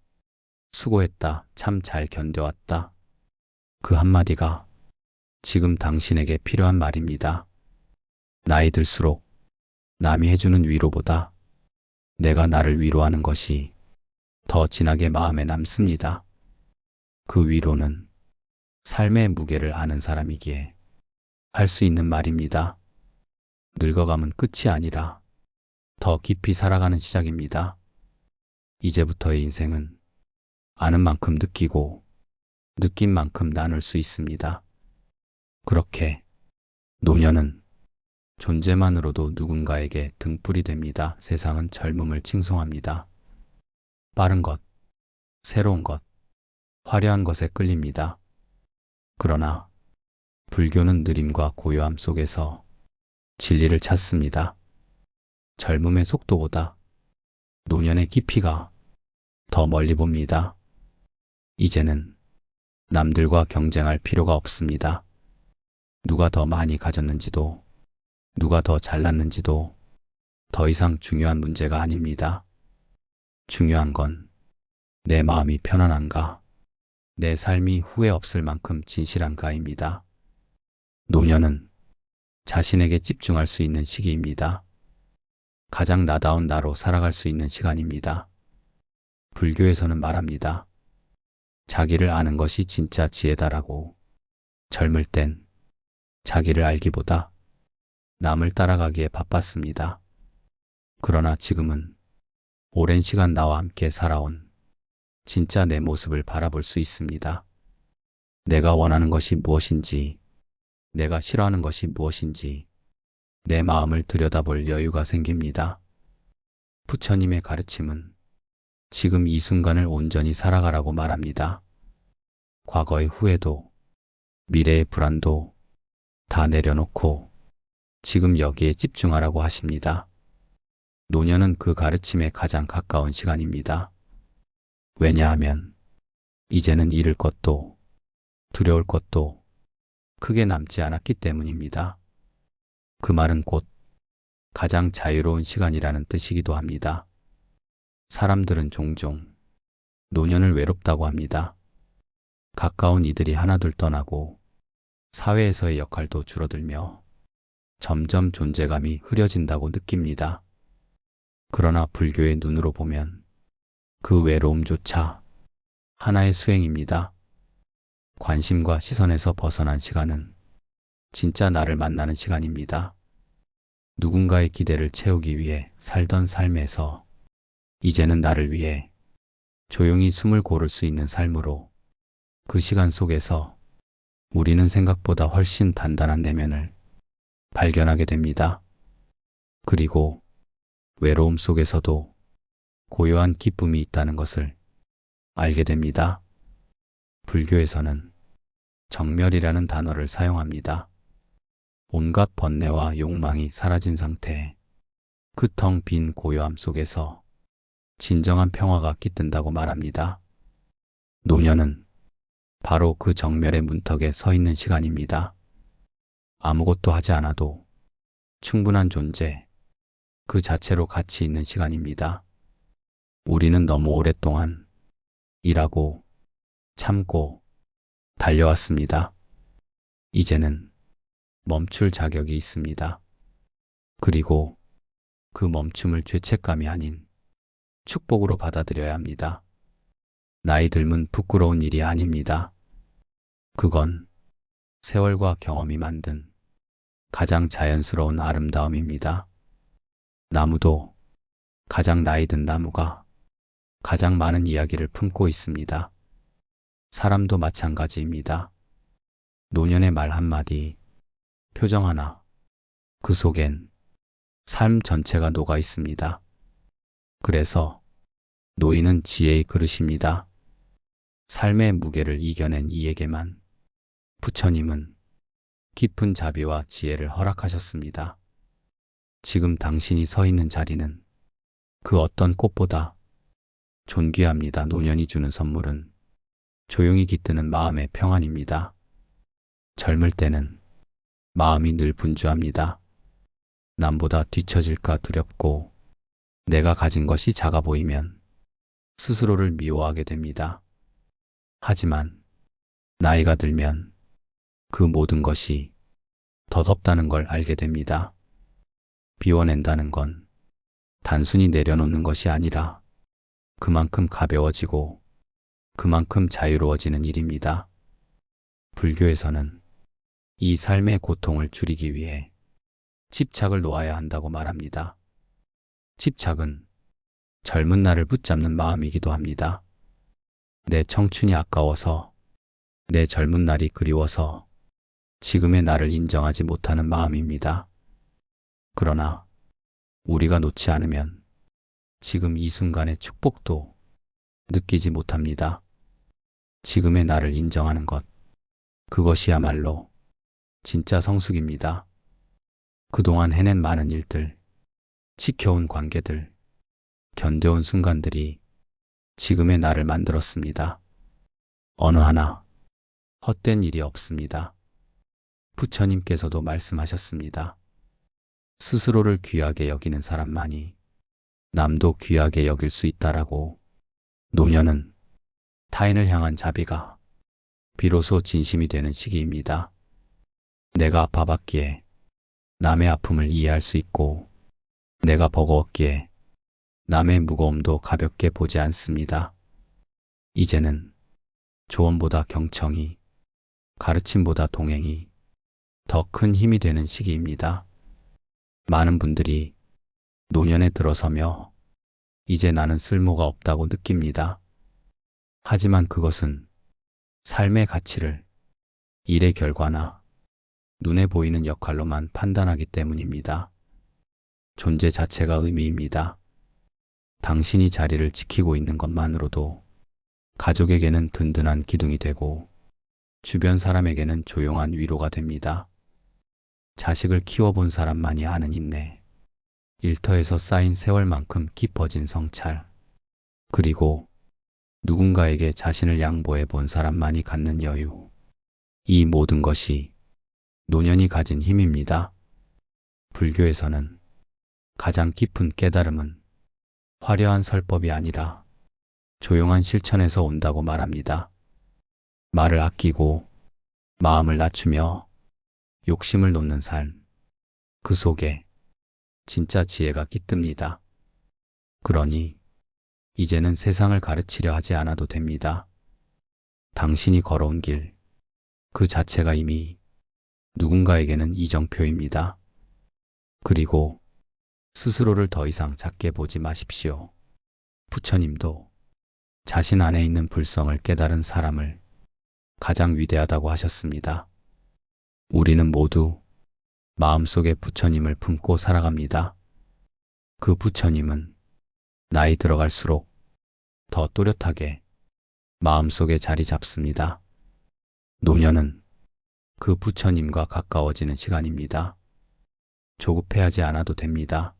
수고했다. 참 잘 견뎌왔다. 그 한마디가 지금 당신에게 필요한 말입니다. 나이 들수록 남이 해주는 위로보다 내가 나를 위로하는 것이 더 진하게 마음에 남습니다. 그 위로는 삶의 무게를 아는 사람이기에 할 수 있는 말입니다. 늙어감은 끝이 아니라 더 깊이 살아가는 시작입니다. 이제부터의 인생은 아는 만큼 느끼고 느낀 만큼 나눌 수 있습니다. 그렇게 노년은 존재만으로도 누군가에게 등불이 됩니다. 세상은 젊음을 칭송합니다. 빠른 것, 새로운 것, 화려한 것에 끌립니다. 그러나 불교는 느림과 고요함 속에서 진리를 찾습니다. 젊음의 속도보다 노년의 깊이가 더 멀리 봅니다. 이제는 남들과 경쟁할 필요가 없습니다. 누가 더 많이 가졌는지도 누가 더 잘났는지도 더 이상 중요한 문제가 아닙니다. 중요한 건 내 마음이 편안한가, 내 삶이 후회 없을 만큼 진실한가입니다. 노년은 자신에게 집중할 수 있는 시기입니다. 가장 나다운 나로 살아갈 수 있는 시간입니다. 불교에서는 말합니다. 자기를 아는 것이 진짜 지혜다라고. 젊을 땐 자기를 알기보다 남을 따라가기에 바빴습니다. 그러나 지금은 오랜 시간 나와 함께 살아온 진짜 내 모습을 바라볼 수 있습니다. 내가 원하는 것이 무엇인지, 내가 싫어하는 것이 무엇인지 내 마음을 들여다볼 여유가 생깁니다. 부처님의 가르침은 지금 이 순간을 온전히 살아가라고 말합니다. 과거의 후회도 미래의 불안도 다 내려놓고 지금 여기에 집중하라고 하십니다. 노년은 그 가르침에 가장 가까운 시간입니다. 왜냐하면 이제는 잃을 것도 두려울 것도 크게 남지 않았기 때문입니다. 그 말은 곧 가장 자유로운 시간이라는 뜻이기도 합니다. 사람들은 종종 노년을 외롭다고 합니다. 가까운 이들이 하나둘 떠나고 사회에서의 역할도 줄어들며 점점 존재감이 흐려진다고 느낍니다. 그러나 불교의 눈으로 보면 그 외로움조차 하나의 수행입니다. 관심과 시선에서 벗어난 시간은 진짜 나를 만나는 시간입니다. 누군가의 기대를 채우기 위해 살던 삶에서 이제는 나를 위해 조용히 숨을 고를 수 있는 삶으로, 그 시간 속에서 우리는 생각보다 훨씬 단단한 내면을 발견하게 됩니다. 그리고 외로움 속에서도 고요한 기쁨이 있다는 것을 알게 됩니다. 불교에서는 정멸이라는 단어를 사용합니다. 온갖 번뇌와 욕망이 사라진 상태, 그 텅 빈 고요함 속에서 진정한 평화가 깃든다고 말합니다. 노년은 바로 그 정멸의 문턱에 서 있는 시간입니다. 아무것도 하지 않아도 충분한 존재, 그 자체로 가치 있는 시간입니다. 우리는 너무 오랫동안 일하고 참고 달려왔습니다. 이제는 멈출 자격이 있습니다. 그리고 그 멈춤을 죄책감이 아닌 축복으로 받아들여야 합니다. 나이 들면 부끄러운 일이 아닙니다. 그건 세월과 경험이 만든 가장 자연스러운 아름다움입니다. 나무도 가장 나이 든 나무가 가장 많은 이야기를 품고 있습니다. 사람도 마찬가지입니다. 노년의 말 한마디, 표정 하나, 그 속엔 삶 전체가 녹아 있습니다. 그래서 노인은 지혜의 그릇입니다. 삶의 무게를 이겨낸 이에게만 부처님은 깊은 자비와 지혜를 허락하셨습니다. 지금 당신이 서 있는 자리는 그 어떤 꽃보다 존귀합니다. 노년이 주는 선물은 조용히 깃드는 마음의 평안입니다. 젊을 때는 마음이 늘 분주합니다. 남보다 뒤처질까 두렵고 내가 가진 것이 작아 보이면 스스로를 미워하게 됩니다. 하지만 나이가 들면 그 모든 것이 덧없다는 걸 알게 됩니다. 비워낸다는 건 단순히 내려놓는 것이 아니라 그만큼 가벼워지고 그만큼 자유로워지는 일입니다. 불교에서는 이 삶의 고통을 줄이기 위해 집착을 놓아야 한다고 말합니다. 집착은 젊은 날을 붙잡는 마음이기도 합니다. 내 청춘이 아까워서, 내 젊은 날이 그리워서 지금의 나를 인정하지 못하는 마음입니다. 그러나 우리가 놓지 않으면 지금 이 순간의 축복도 느끼지 못합니다. 지금의 나를 인정하는 것, 그것이야말로 진짜 성숙입니다. 그동안 해낸 많은 일들, 지켜온 관계들, 견뎌온 순간들이 지금의 나를 만들었습니다. 어느 하나 헛된 일이 없습니다. 부처님께서도 말씀하셨습니다. 스스로를 귀하게 여기는 사람만이 남도 귀하게 여길 수 있다라고. 노년은 타인을 향한 자비가 비로소 진심이 되는 시기입니다. 내가 아파봤기에 남의 아픔을 이해할 수 있고, 내가 버거웠기에 남의 무거움도 가볍게 보지 않습니다. 이제는 조언보다 경청이, 가르침보다 동행이 더 큰 힘이 되는 시기입니다. 많은 분들이 노년에 들어서며 이제 나는 쓸모가 없다고 느낍니다. 하지만 그것은 삶의 가치를 일의 결과나 눈에 보이는 역할로만 판단하기 때문입니다. 존재 자체가 의미입니다. 당신이 자리를 지키고 있는 것만으로도 가족에게는 든든한 기둥이 되고 주변 사람에게는 조용한 위로가 됩니다. 자식을 키워본 사람만이 아는 인내, 일터에서 쌓인 세월만큼 깊어진 성찰, 그리고 누군가에게 자신을 양보해 본 사람만이 갖는 여유, 이 모든 것이 노년이 가진 힘입니다. 불교에서는 가장 깊은 깨달음은 화려한 설법이 아니라 조용한 실천에서 온다고 말합니다. 말을 아끼고 마음을 낮추며 욕심을 놓는 삶, 그 속에 진짜 지혜가 깃듭니다. 그러니 이제는 세상을 가르치려 하지 않아도 됩니다. 당신이 걸어온 길, 그 자체가 이미 누군가에게는 이정표입니다. 그리고 스스로를 더 이상 작게 보지 마십시오. 부처님도 자신 안에 있는 불성을 깨달은 사람을 가장 위대하다고 하셨습니다. 우리는 모두 마음속에 부처님을 품고 살아갑니다. 그 부처님은 나이 들어갈수록 더 또렷하게 마음속에 자리 잡습니다. 노년은 그 부처님과 가까워지는 시간입니다. 조급해하지 않아도 됩니다.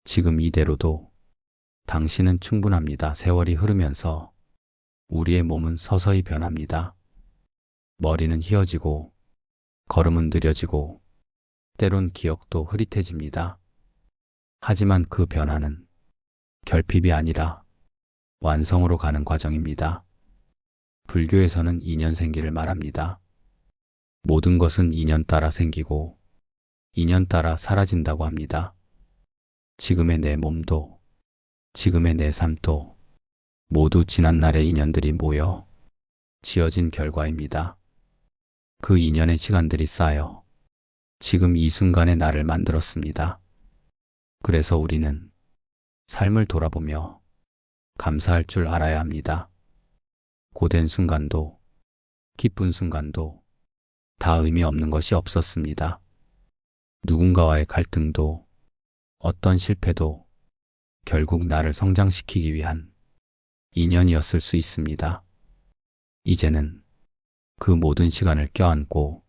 지금 이대로도 당신은 충분합니다. 세월이 흐르면서 우리의 몸은 서서히 변합니다. 머리는 희어지고 걸음은 느려지고 때론 기억도 흐릿해집니다. 하지만 그 변화는 결핍이 아니라 완성으로 가는 과정입니다. 불교에서는 인연생기를 말합니다. 모든 것은 인연 따라 생기고 인연 따라 사라진다고 합니다. 지금의 내 몸도 지금의 내 삶도 모두 지난날의 인연들이 모여 지어진 결과입니다. 그 인연의 시간들이 쌓여 지금 이 순간의 나를 만들었습니다. 그래서 우리는 삶을 돌아보며 감사할 줄 알아야 합니다. 고된 순간도 기쁜 순간도 다 의미 없는 것이 없었습니다. 누군가와의 갈등도 어떤 실패도 결국 나를 성장시키기 위한 인연이었을 수 있습니다. 이제는 그 모든 시간을 껴안고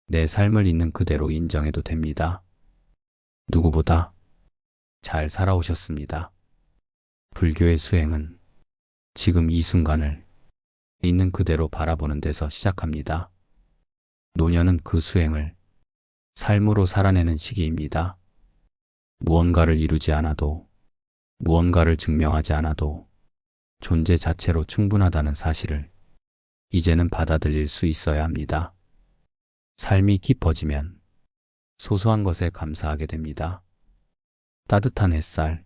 내 삶을 있는 그대로 인정해도 됩니다. 누구보다 잘 살아오셨습니다. 불교의 수행은 지금 이 순간을 있는 그대로 바라보는 데서 시작합니다. 노년은 그 수행을 삶으로 살아내는 시기입니다. 무언가를 이루지 않아도, 무언가를 증명하지 않아도 존재 자체로 충분하다는 사실을 이제는 받아들일 수 있어야 합니다. 삶이 깊어지면 소소한 것에 감사하게 됩니다. 따뜻한 햇살,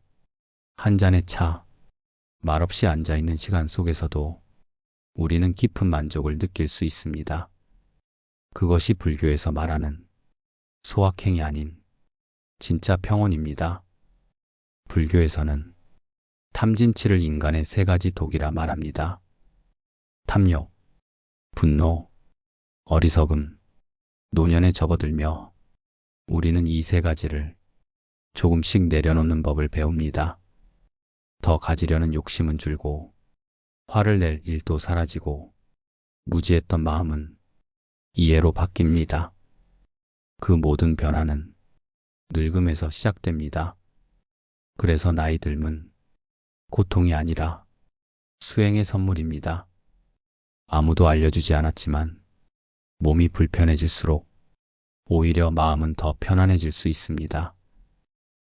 한 잔의 차, 말없이 앉아있는 시간 속에서도 우리는 깊은 만족을 느낄 수 있습니다. 그것이 불교에서 말하는 소확행이 아닌 진짜 평온입니다. 불교에서는 탐진치를 인간의 세 가지 독이라 말합니다. 탐욕, 분노, 어리석음, 노년에 접어들며 우리는 이 세 가지를 조금씩 내려놓는 법을 배웁니다. 더 가지려는 욕심은 줄고 화를 낼 일도 사라지고 무지했던 마음은 이해로 바뀝니다. 그 모든 변화는 늙음에서 시작됩니다. 그래서 나이 듦은 고통이 아니라 수행의 선물입니다. 아무도 알려주지 않았지만 몸이 불편해질수록 오히려 마음은 더 편안해질 수 있습니다.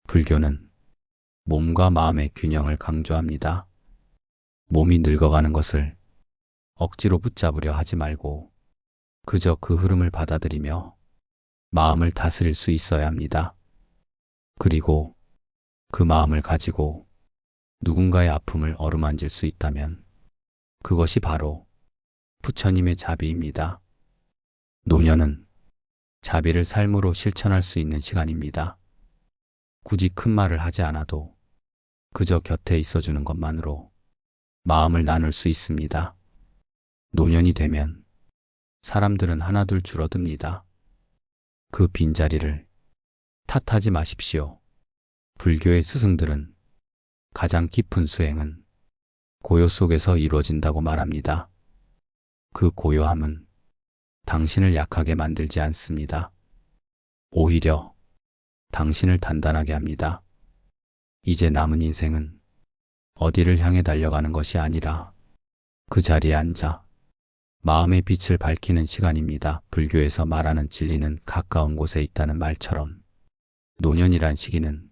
불교는 몸과 마음의 균형을 강조합니다. 몸이 늙어가는 것을 억지로 붙잡으려 하지 말고 그저 그 흐름을 받아들이며 마음을 다스릴 수 있어야 합니다. 그리고 그 마음을 가지고 누군가의 아픔을 어루만질 수 있다면 그것이 바로 부처님의 자비입니다. 노년은 자비를 삶으로 실천할 수 있는 시간입니다. 굳이 큰 말을 하지 않아도 그저 곁에 있어주는 것만으로 마음을 나눌 수 있습니다. 노년이 되면 사람들은 하나둘 줄어듭니다. 그 빈자리를 탓하지 마십시오. 불교의 스승들은 가장 깊은 수행은 고요 속에서 이루어진다고 말합니다. 그 고요함은 당신을 약하게 만들지 않습니다. 오히려 당신을 단단하게 합니다. 이제 남은 인생은 어디를 향해 달려가는 것이 아니라 그 자리에 앉아 마음의 빛을 밝히는 시간입니다. 불교에서 말하는 진리는 가까운 곳에 있다는 말처럼 노년이란 시기는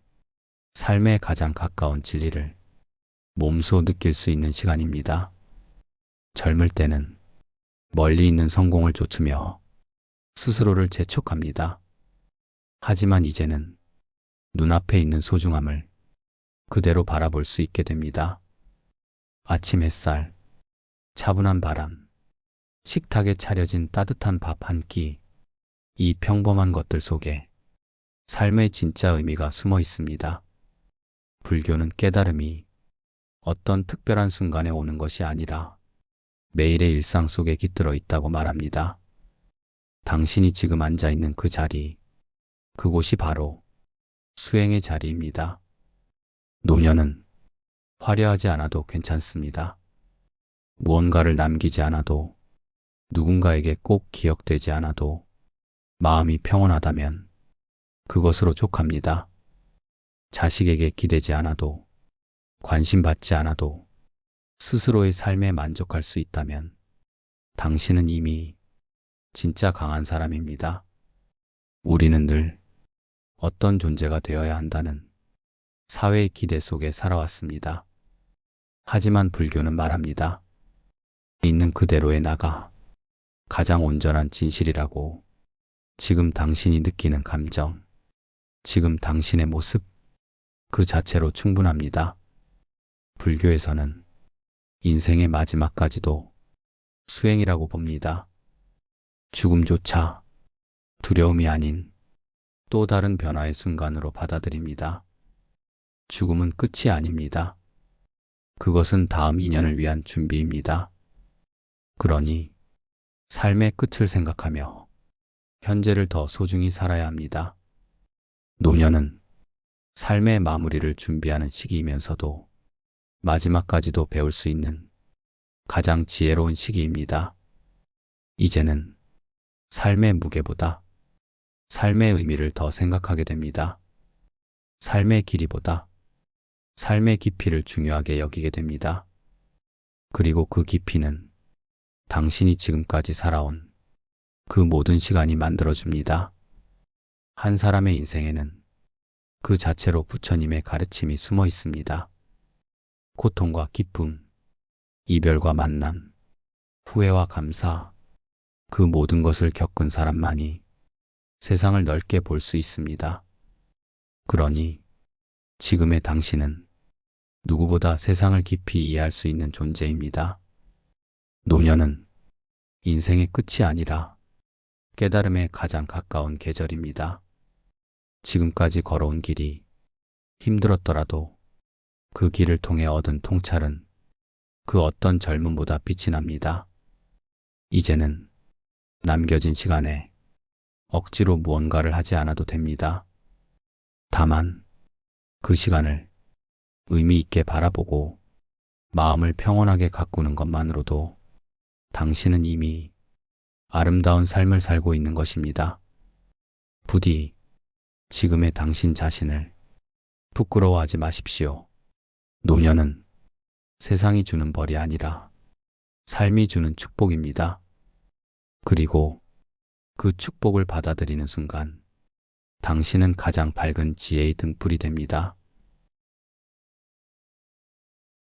삶에 가장 가까운 진리를 몸소 느낄 수 있는 시간입니다. 젊을 때는 멀리 있는 성공을 좇으며 스스로를 재촉합니다. 하지만 이제는 눈앞에 있는 소중함을 그대로 바라볼 수 있게 됩니다. 아침 햇살, 차분한 바람, 식탁에 차려진 따뜻한 밥 한 끼, 이 평범한 것들 속에 삶의 진짜 의미가 숨어 있습니다. 불교는 깨달음이 어떤 특별한 순간에 오는 것이 아니라 매일의 일상 속에 깃들어 있다고 말합니다. 당신이 지금 앉아 있는 그 자리, 그곳이 바로 수행의 자리입니다. 노년은 화려하지 않아도 괜찮습니다. 무언가를 남기지 않아도 누군가에게 꼭 기억되지 않아도 마음이 평온하다면 그것으로 족합니다. 자식에게 기대지 않아도, 관심받지 않아도 스스로의 삶에 만족할 수 있다면 당신은 이미 진짜 강한 사람입니다. 우리는 늘 어떤 존재가 되어야 한다는 사회의 기대 속에 살아왔습니다. 하지만 불교는 말합니다. 있는 그대로의 나가 가장 온전한 진실이라고. 지금 당신이 느끼는 감정, 지금 당신의 모습, 그 자체로 충분합니다. 불교에서는 인생의 마지막까지도 수행이라고 봅니다. 죽음조차 두려움이 아닌 또 다른 변화의 순간으로 받아들입니다. 죽음은 끝이 아닙니다. 그것은 다음 인연을 위한 준비입니다. 그러니 삶의 끝을 생각하며 현재를 더 소중히 살아야 합니다. 노년은 삶의 마무리를 준비하는 시기이면서도 마지막까지도 배울 수 있는 가장 지혜로운 시기입니다. 이제는 삶의 무게보다 삶의 의미를 더 생각하게 됩니다. 삶의 길이보다 삶의 깊이를 중요하게 여기게 됩니다. 그리고 그 깊이는 당신이 지금까지 살아온 그 모든 시간이 만들어줍니다. 한 사람의 인생에는 그 자체로 부처님의 가르침이 숨어 있습니다. 고통과 기쁨, 이별과 만남, 후회와 감사, 그 모든 것을 겪은 사람만이 세상을 넓게 볼 수 있습니다. 그러니 지금의 당신은 누구보다 세상을 깊이 이해할 수 있는 존재입니다. 노년은 인생의 끝이 아니라 깨달음에 가장 가까운 계절입니다. 지금까지 걸어온 길이 힘들었더라도 그 길을 통해 얻은 통찰은 그 어떤 젊음보다 빛이 납니다. 이제는 남겨진 시간에 억지로 무언가를 하지 않아도 됩니다. 다만 그 시간을 의미 있게 바라보고 마음을 평온하게 가꾸는 것만으로도 당신은 이미 아름다운 삶을 살고 있는 것입니다. 부디 지금의 당신 자신을 부끄러워하지 마십시오. 노년은 세상이 주는 벌이 아니라 삶이 주는 축복입니다. 그리고 그 축복을 받아들이는 순간 당신은 가장 밝은 지혜의 등불이 됩니다.